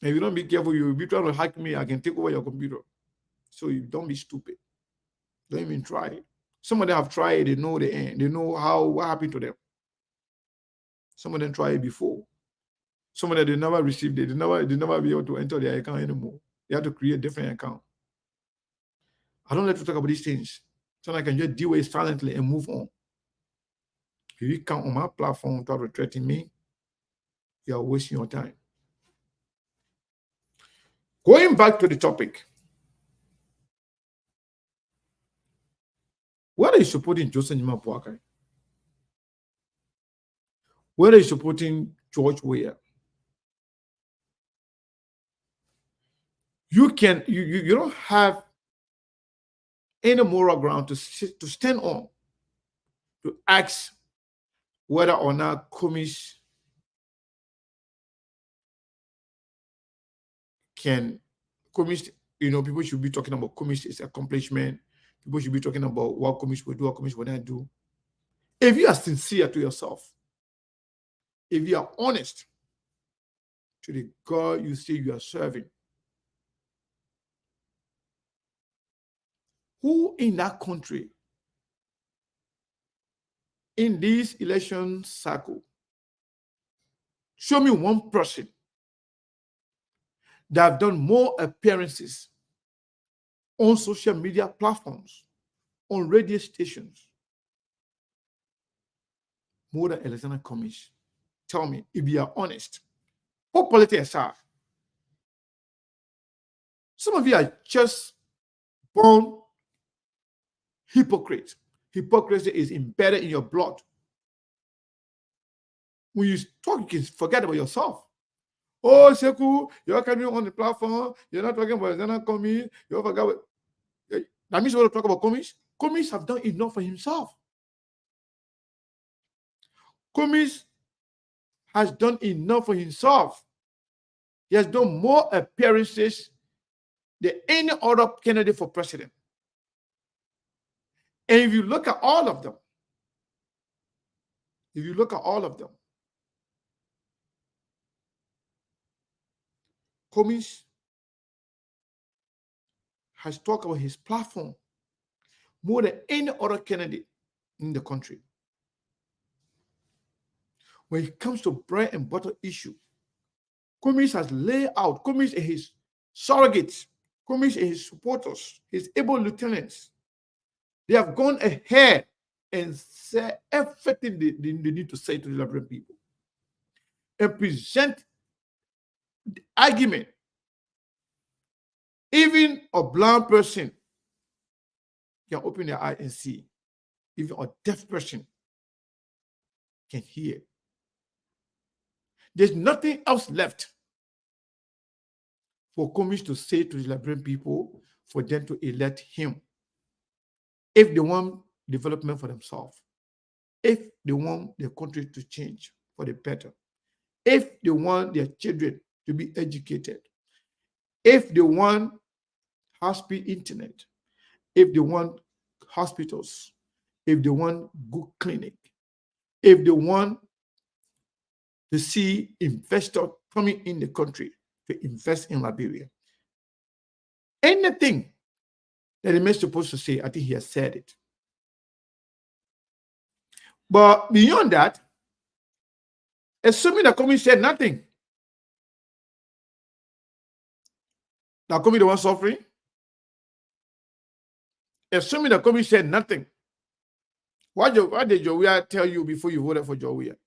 If you don't be careful, you'll be trying to hack me, I can take over your computer. So you don't be stupid. Don't even try it. Some of them have tried, they know the end. They know what happened to them. Some of them tried it before. Some of them, they never received it. They never be able to enter their account anymore. They have to create a different account. I don't like to talk about these things. So I can just deal with it silently and move on. If you come on my platform try to threaten me, you are wasting your time. Going back to the topic, whether you're supporting Joseph Nima Boakai, whether you're supporting George Weah, you don't have any moral ground to stand on to ask whether or not commies people should be talking about commies' accomplishment. People should be talking about what commies will do, what commies will not do. If you are sincere to yourself, if you are honest to the God you say you are serving, who in that country, in this election cycle, show me one person that have done more appearances on social media platforms, on radio stations, more than Alexander Cummings. Tell me, if you are honest, what politics aside, some of you are just born hypocrites. Hypocrisy is embedded in your blood. When you talk, you can forget about yourself. Oh, Seku, you're coming on the platform. You're not talking about Alexander Cummings. You forgot what. That means you want to talk about Cummings. Cummings have done enough for himself. Cummings has done enough for himself. He has done more appearances than any other candidate for president. And if you look at all of them, Cummings has talked about his platform more than any other candidate in the country. when it comes to bread and butter issue, Cummings has laid out, Cummings and his surrogates, Cummings and his supporters, his able lieutenants, they have gone ahead and said everything they need to say to the Liberian people and present the argument. Even a blind person can open their eye and see. Even a deaf person can hear. There's nothing else left for Cummings to say to the Liberian people for them to elect him if they want development for themselves, if they want their country to change for the better, if they want their children to be educated, if they want high-speed internet, if they want hospitals, if they want good clinic, if they want to see investors coming in the country to invest in Liberia. Anything that the man is supposed to say, I think he has said it. But beyond that, assuming that Cummings said nothing, that Cummings the one suffering, assuming that Cummings said nothing, what did Jowia tell you before you voted for Jowia?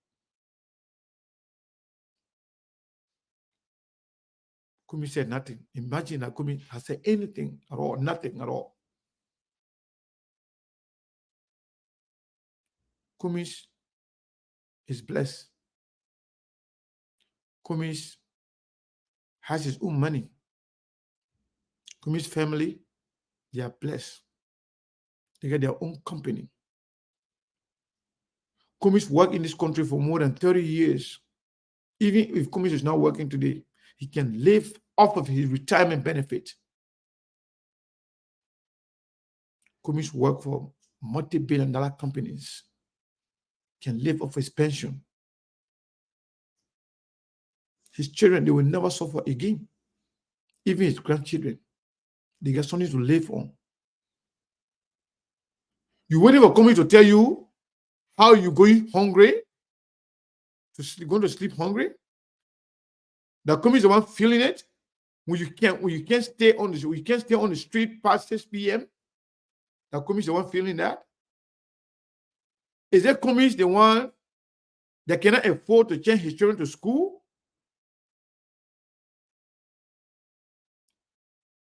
Cummings said nothing. Imagine that Cummings has said anything at all, nothing at all. Cummings is blessed. Cummings has his own money. Cummings' family, they are blessed. They get their own company. Cummings worked in this country for more than 30 years. Even if Cummings is not working today, he can live off of his retirement benefit. Cummings work for multi-billion-dollar companies, can live off his pension. His children, they will never suffer again. Even his grandchildren, they get something to live on. You waiting for Cummings to tell you how you're going hungry, going to sleep hungry? That Cummings is the one feeling it when you can't stay on the street past 6 p.m. That Cummings is the one feeling that. Is it Cummings the one that cannot afford to change his children to school?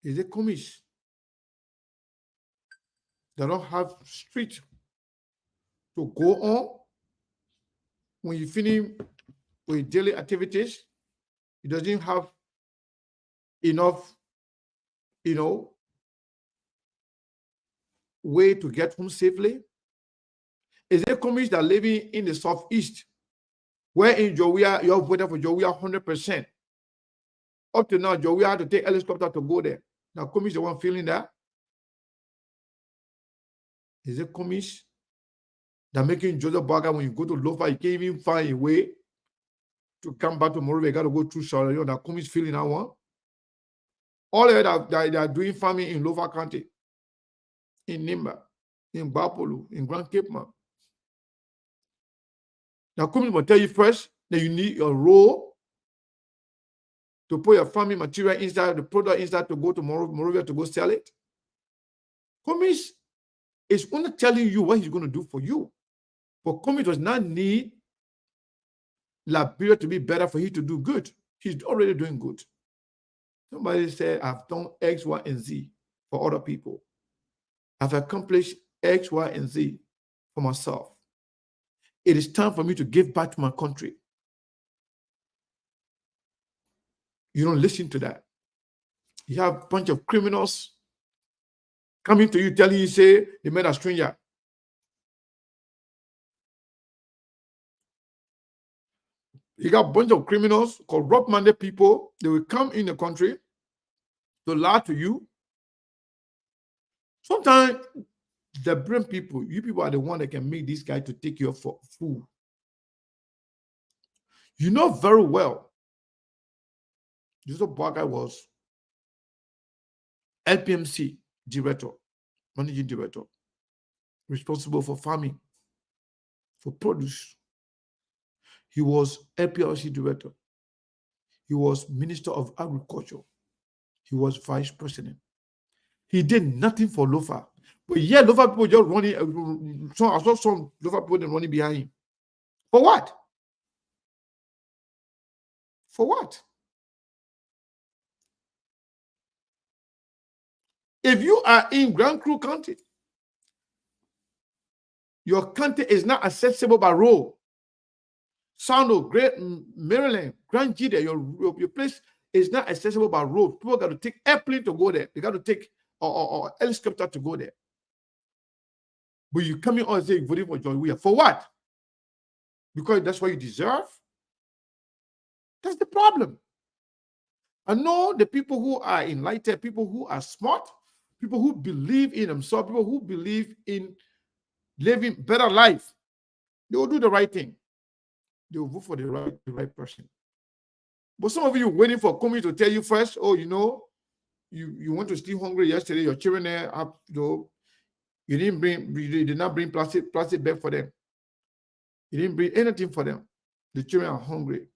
Is it Cummings that don't have street to go on when you finish with daily activities? He doesn't have enough, way to get home safely? Is it Cummings that living in the southeast, where in Jowia, you have voted for Jowia 100%? Up to now, Jowia had to take helicopter to go there. Now, Cummings the one feeling that? Is it Cummings that making Joseph Barker, when you go to Lofa, you can't even find a way to come back to Monrovia, you got to go through Charlotte, that Cummings feeling that one? All of that they are doing farming in Lofa County, in Nimba, in Bapolu, in Grand Cape Man. Now, Cummings will tell you first that you need a roll to put your farming material inside, the product inside, to go to Monrovia to go sell it. Cummings is only telling you what he's going to do for you. But Cummings does not need Liberia to be better for him to do good. He's already doing good. Somebody said, I've done X, Y, and Z for other people. I've accomplished X, Y, and Z for myself. It is time for me to give back to my country. You don't listen to that. You have a bunch of criminals coming to you, telling you, say, they met a stranger. You got a bunch of criminals, corrupt-minded people. They will come in the country to lie to you. Sometimes the brain people, you people are the one that can make this guy to take you for a fool. You know very well, Joseph Barker was LPMC director, managing director, responsible for farming, for produce. He was LPRC director. He was Minister of Agriculture. He was Vice President. He did nothing for Lofa. But yeah, Lofa people just running. I saw some Lofa people running behind him. For what? For what? If you are in Grand Cru County, your county is not accessible by road. Sound Great Maryland, Grand Gida, your place is not accessible by road. People got to take airplane to go there. They got to take or helicopter to go there. But you come in and say voting for John Weir. For what? Because that's what you deserve? That's the problem. I know the people who are enlightened, people who are smart, people who believe in themselves, people who believe in living better life, they will do the right thing. They will vote for the right person. But some of you waiting for Kumi to tell you first, oh, you know, you went to sleep hungry yesterday, your children there have, you did not bring plastic bag for them. You didn't bring anything for them. The children are hungry.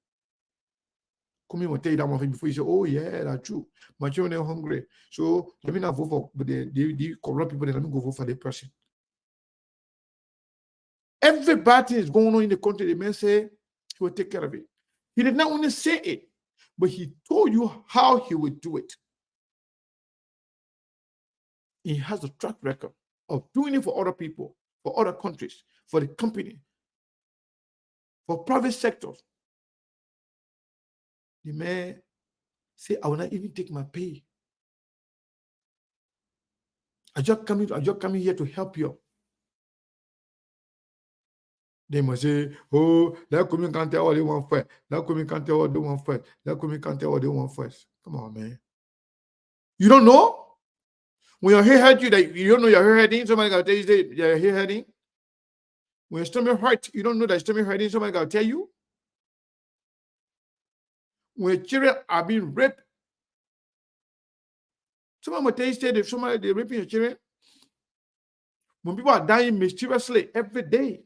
Kumi will tell you that one thing before you say, oh yeah, that's true. My children are hungry. So let me not vote for the corrupt people, then let me go vote for the person. Every bad thing is going on in the country. The man say he will take care of it. He did not only say it, but he told you how he would do it. He has a track record of doing it for other people, for other countries, for the company, for private sectors. The man say, I will not even take my pay. I just coming here to help you. They must say, oh, that coming can't tell what they want first. That coming can't tell what they want first. That coming can't tell what they want first. Come on, man. You don't know? When your hair hurt you, that you don't know your hair hurting, somebody got to tell you your hair hurting. When your stomach hurt, you don't know that your stomach hurting, somebody got to tell you. When children are being raped, somebody will tell you that they're raping your children. When people are dying mysteriously every day,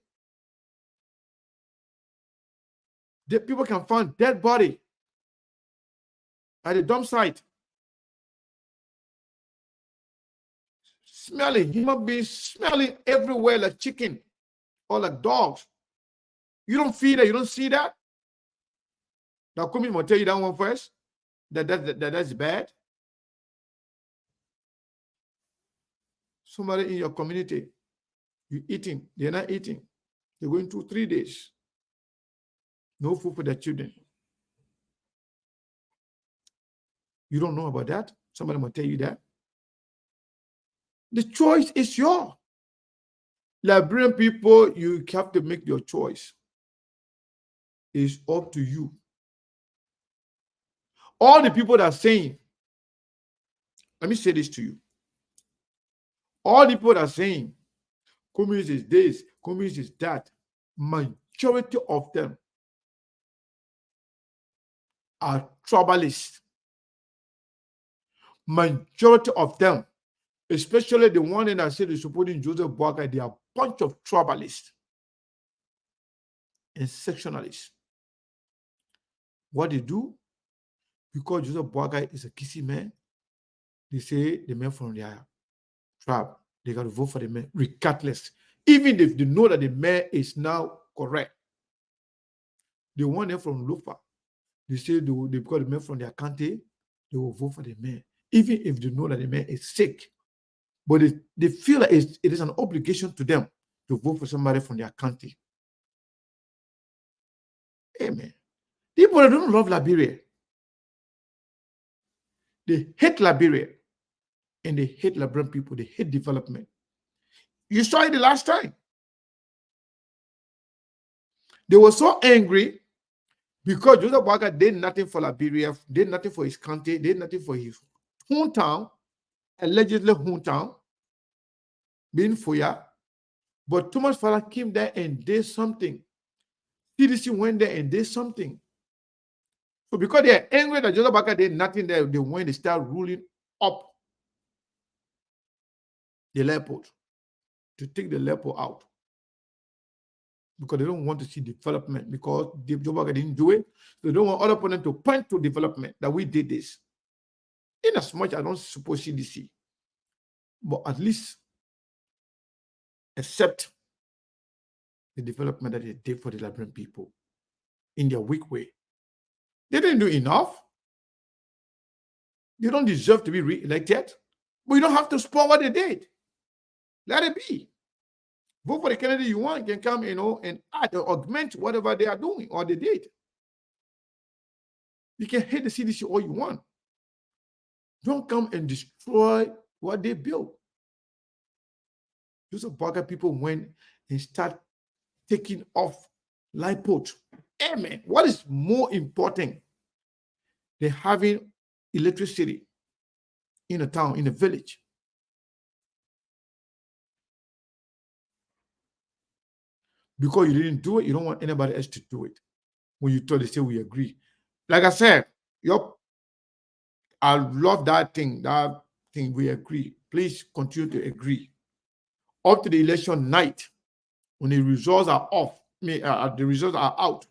people can find dead body at the dump site. Smelling, human beings smelling everywhere like chicken or like dogs. You don't feel that, you don't see that. Now come in and tell you that one first. That's bad. Somebody in your community, you eating, they're not eating. They're going through 3 days. No food for their children. You don't know about that? Somebody will tell you that. The choice is yours. Liberian people, you have to make your choice. It's up to you. All the people that are saying, let me say this to you. All the people that are saying, communist is this, communist is that, majority of them are troublists. Majority of them, especially the one that said they're supporting Joseph Boakai, they are a bunch of troublists and sectionalists. What they do, because Joseph Boakai is a kissy man, they say the man from their tribe, they got to vote for the man regardless. Even if they know that the man is now correct. They want them from Lufa. They say because the man from their county, they will vote for the man. Even if they know that the man is sick. But they feel that it is an obligation to them to vote for somebody from their county. Amen. People don't love Liberia. They hate Liberia. And they hate Liberian people. They hate development. You saw it the last time. They were so angry because Joseph Boakai did nothing for Liberia, did nothing for his county, did nothing for his hometown, allegedly hometown, being Foya. But Thomas Farah came there and did something. CDC went there and did something. So because they are angry that Joseph Boakai did nothing there, they went to start ruling up the airport to take the airport out. because they don't want to see development because Joe Biden didn't do it. They don't want other opponents to point to development that we did this. In as much I don't support CDC, but at least accept the development that they did for the Liberian people in their weak way. They didn't do enough. They don't deserve to be re-elected, but you don't have to support what they did. Let it be. Vote for the candidate you want, can come, and add or augment whatever they are doing or they did. You can hate the CDC all you want. Don't come and destroy what they built. Those Bugger people went and start taking off light poles. Amen. What is more important than having electricity in a town, in a village? Because you didn't do it, you don't want anybody else to do it. When you told, they say we agree. Like I said, I love that thing we agree. Please continue to agree. Up to the election night, when the results are off, the results are out,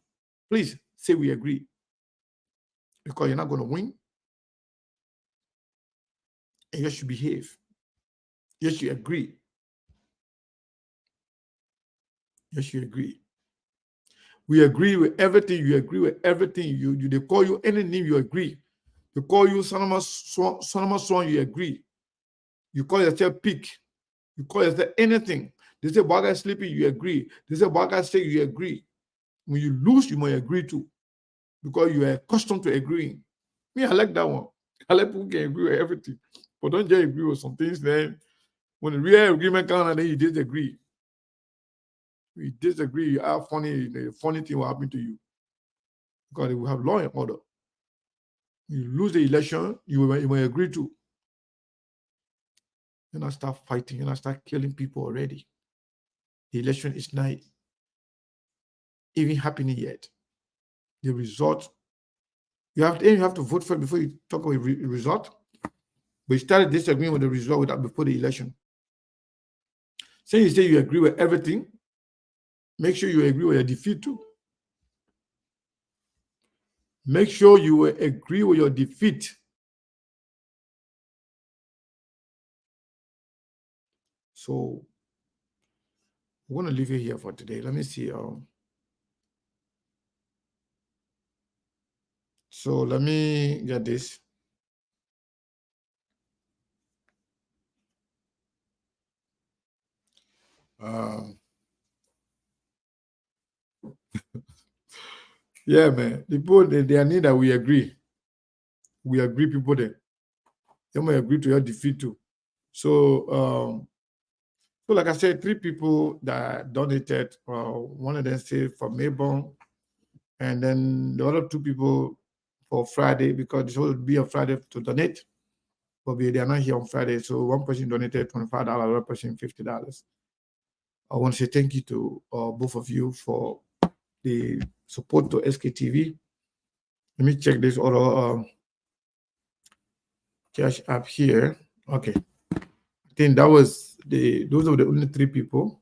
please say we agree. Because you're not going to win. And you should behave. Yes, you agree. Yes, you agree. We agree with everything. You agree with everything. They call you any name, you agree. They call you Sonoma Swan, you agree. You call yourself pig. You call yourself anything. They say Baga is sleeping, you agree. They say Baga is sick, you agree. When you lose, you might agree too. Because you are accustomed to agreeing. Me, I like that one. I like people can agree with everything. But don't just agree with some things. Then when the real agreement comes, then you disagree. You disagree, you are funny. The funny thing will happen to you. Because they will have law and order. You lose the election, you may agree to. Then I start fighting and I start killing people already. The election is not even happening yet. The result, you have to vote for it before you talk about the result. But you started disagreeing with the result before the election. Say you say you agree with everything, make sure you agree with your defeat too. Make sure you agree with your defeat. So we're going to leave it here for today. Let me see. So let me get this. Yeah, man. The people, they need that we agree. We agree, people there. They might agree to your defeat too. So, like I said, 3 people that donated. One of them said for Mayborn, and then the other 2 people for Friday, because this will be a Friday to donate. But they are not here on Friday. So one person donated $25, another person $50. I want to say thank you to both of you for the support to SKTV. Let me check this other cash app here. Okay. I think those are the only 3 people.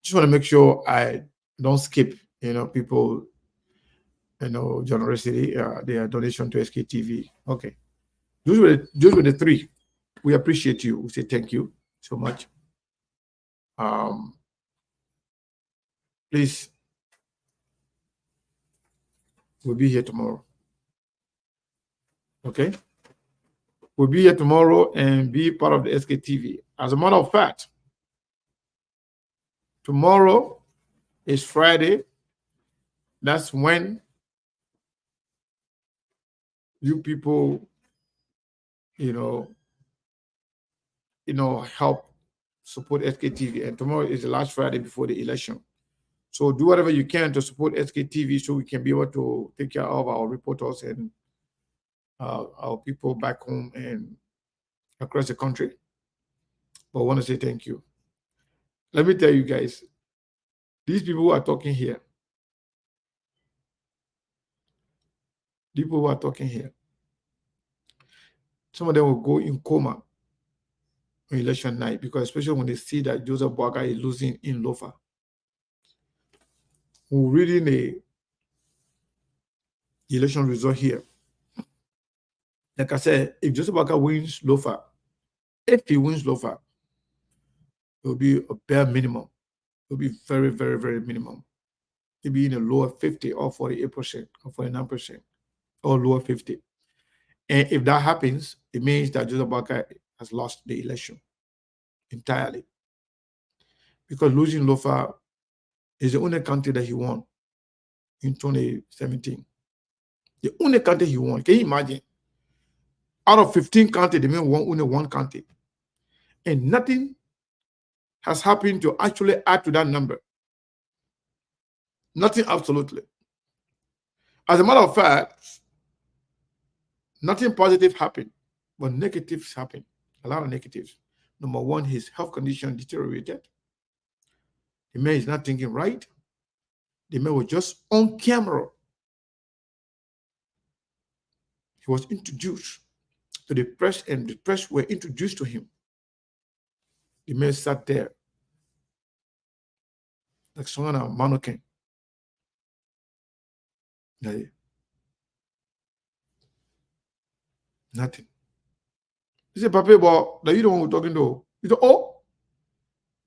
Just want to make sure I don't skip, people, generosity, their donation to SKTV. Okay. Those were the 3. We appreciate you. We say thank you so much. Please, we'll be here tomorrow. Okay? We'll be here tomorrow and be part of the SKTV. As a matter of fact, tomorrow is Friday. That's when you people, help support SKTV. And tomorrow is the last Friday before the election. So do whatever you can to support SKTV so we can be able to take care of our reporters and our people back home and across the country. But I want to say thank you. Let me tell you guys, these people who are talking here, some of them will go in coma on election night, because especially when they see that Joseph Boakai is losing in Lofa. We're reading the election result here. Like I said, if Joseph Boakai wins Lofa, if he wins Lofa, it will be a bare minimum. It will be very, very, very minimum. It will be in the lower 50 or 48% or 49% or lower 50. And if that happens, it means that Joseph Boakai has lost the election entirely. Because losing Lofa is the only county that he won in 2017. The only county he won. Can you imagine? Out of 15 counties, they may won only one county. And nothing has happened to actually add to that number. Nothing absolutely. As a matter of fact, nothing positive happened, but negatives happened. A lot of negatives. Number one, his health condition deteriorated. The man is not thinking right. The man was just on camera. He was introduced to the press, and the press were introduced to him. The man sat there like someone a mannequin. Nothing. He said, Papa, but that you the one we're talking to. He said, oh,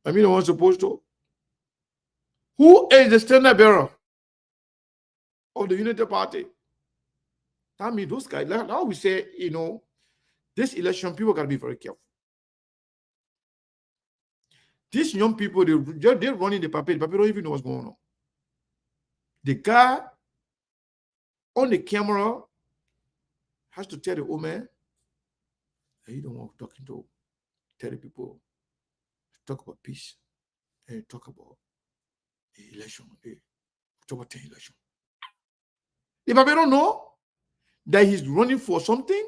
I mean the one supposed to. Who is the standard bearer of the Unity Party? That means those guys, like how we say, this election, people gotta be very careful. These young people, they're running the paper don't even know what's going on. The guy on the camera has to tell the old man that he don't want talking to, tell the people, talk about peace, and talk about the election, talk about the election. The Papa don't know that he's running for something.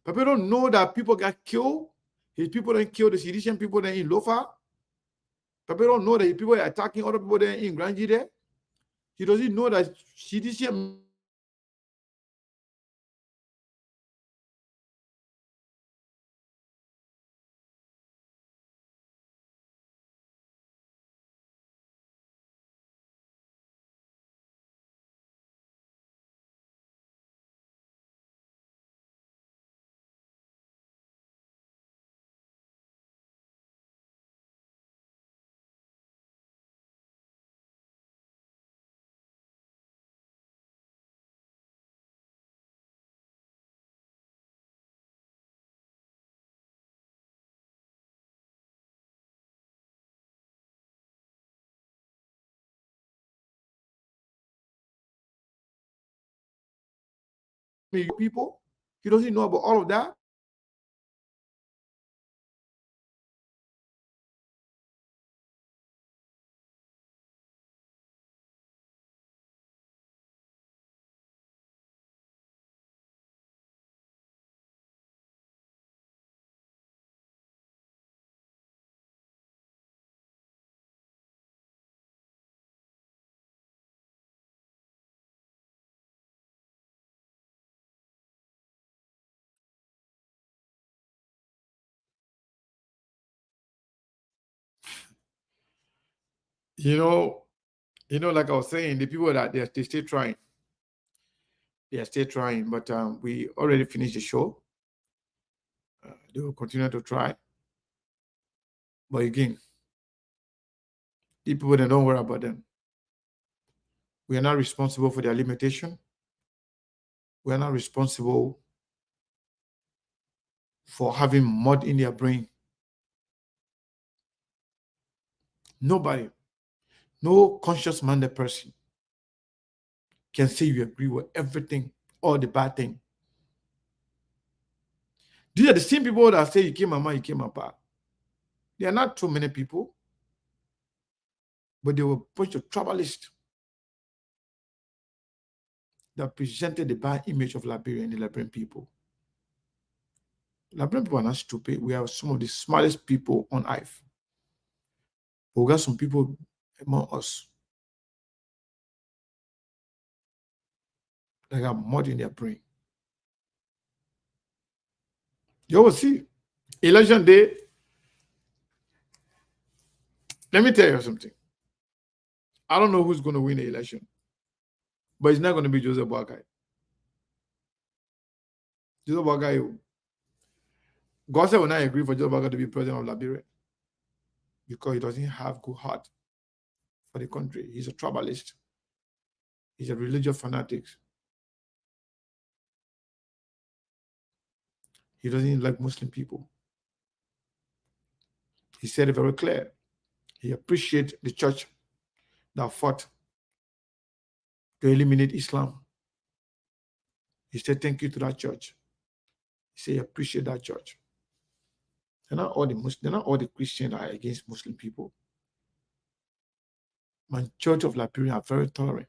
Papa don't know that people got killed. His people don't kill the Syrian people there in Lofa. Papa don't know that his people are attacking other people there in Granji there. He doesn't know that Syrian people, he doesn't know about all of that. Like I was saying, the people that they still trying. They are still trying, but we already finished the show. They will continue to try. But again, the people that don't worry about them. We are not responsible for their limitation. We are not responsible for having mud in their brain. Nobody, no conscious-minded person can say you agree with everything or the bad thing. These are the same people that say you came mama, you came apart. There are not too many people, but they were a bunch of tribalists that presented the bad image of Liberia and the Liberian people. Liberian people are not stupid. We are some of the smartest people on earth. But we got some people among us that got mud in their brain. You will see. Election day, let me tell you something. I don't know who's going to win the election, but it's not going to be Joseph Boakai. Joseph Boakai, God said will not agree for Joseph Boakai to be president of Liberia because he doesn't have good heart for the country. He's a tribalist. He's a religious fanatic. He doesn't like Muslim people. He said it very clear. He appreciates the church that fought to eliminate Islam. He said thank you to that church. He said he appreciates that church. They're not all the Christians are against Muslim people. My church of Liberia are very tolerant.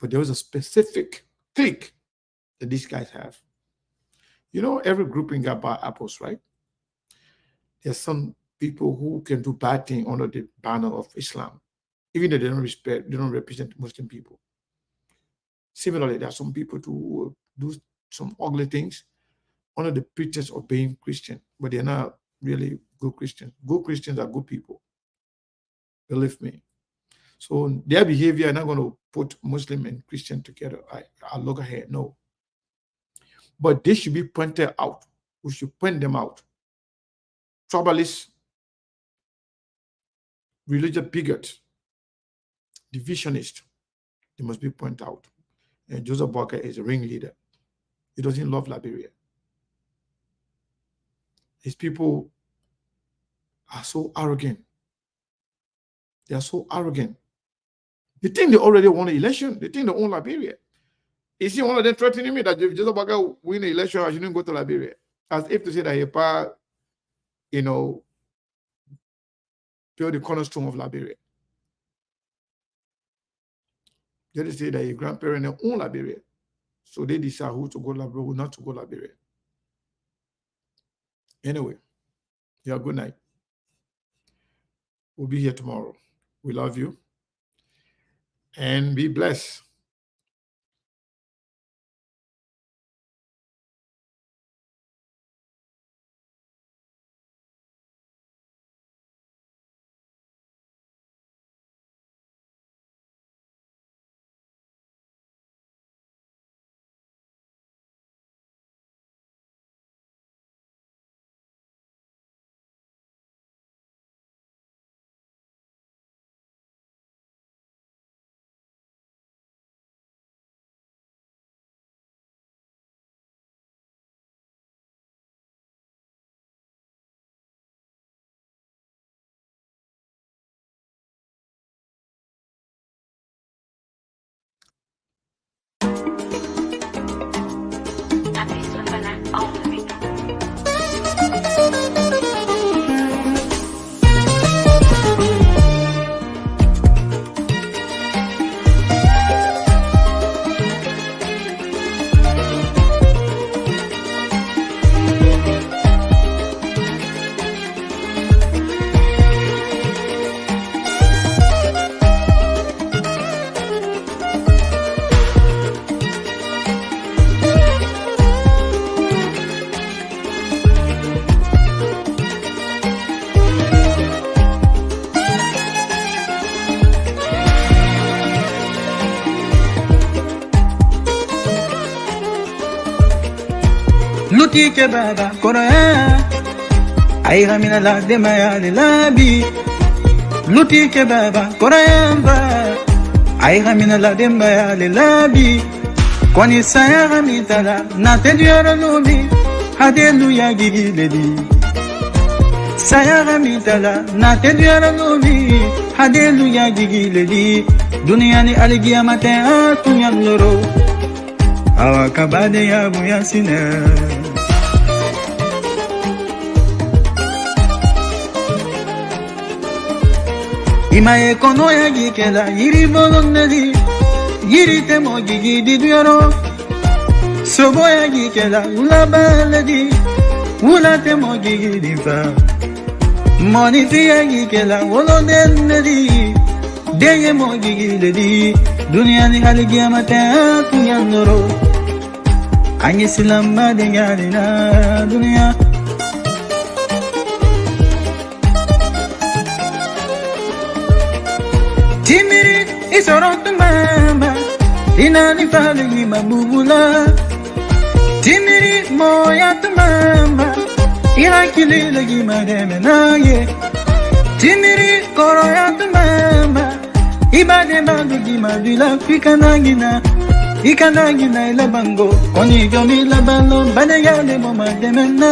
But there was a specific clique that these guys have. You know, every grouping got bad apples, right? There's some people who can do bad things under the banner of Islam, even though they don't represent Muslim people. Similarly, there are some people who do some ugly things under the pretense of being Christian, but they're not really good Christians. Good Christians are good people. Believe me. So their behavior is not going to put Muslim and Christian together. I look ahead, no. But they should be pointed out. We should point them out. Tribalists, religious bigots, divisionists, they must be pointed out. And Joseph Boakai is a ringleader. He doesn't love Liberia. His people are so arrogant. They are so arrogant. They think they already won the election. They think they own Liberia. You see one of them threatening me that if Joseph Boakai win the election, I shouldn't go to Liberia. As if to say that he built the cornerstone of Liberia. They just say that your grandparents own Liberia. So they decide who to go to Liberia, who not to go to Liberia. Anyway, yeah, good night. We'll be here tomorrow. We love you. And be blessed. Luti ke baba Korea ay gamina la de maya de labi Luti ke baba Korea ba ay gamina la de maya de labi Kwani saya gamita la na te diora nubi hallelujah gigi ledi Saya gamita la na te diora nubi hallelujah gigi ledi Dunia ni aligia mate atunya loro awakabade ya buyasina Imae kono ya gikela yiri bolonnedi yiri temo gigi didioro sobo ya gikela ulabaledi ula temo gigi difa moniti ya gikela wolodennedi deye mo gigi ledi dunia ni haligia mata kunyandoro anyi silamba dengalina dunia Timiri Isorotu mama, inani fale yima mubula. Timiri moya tu mama, irakili la yima demenaye. Timiri koroya tu mama, ibade bandu yima dila fikanagina. Ikanagina ila bango, oni jomi la balo, banayale mama demena.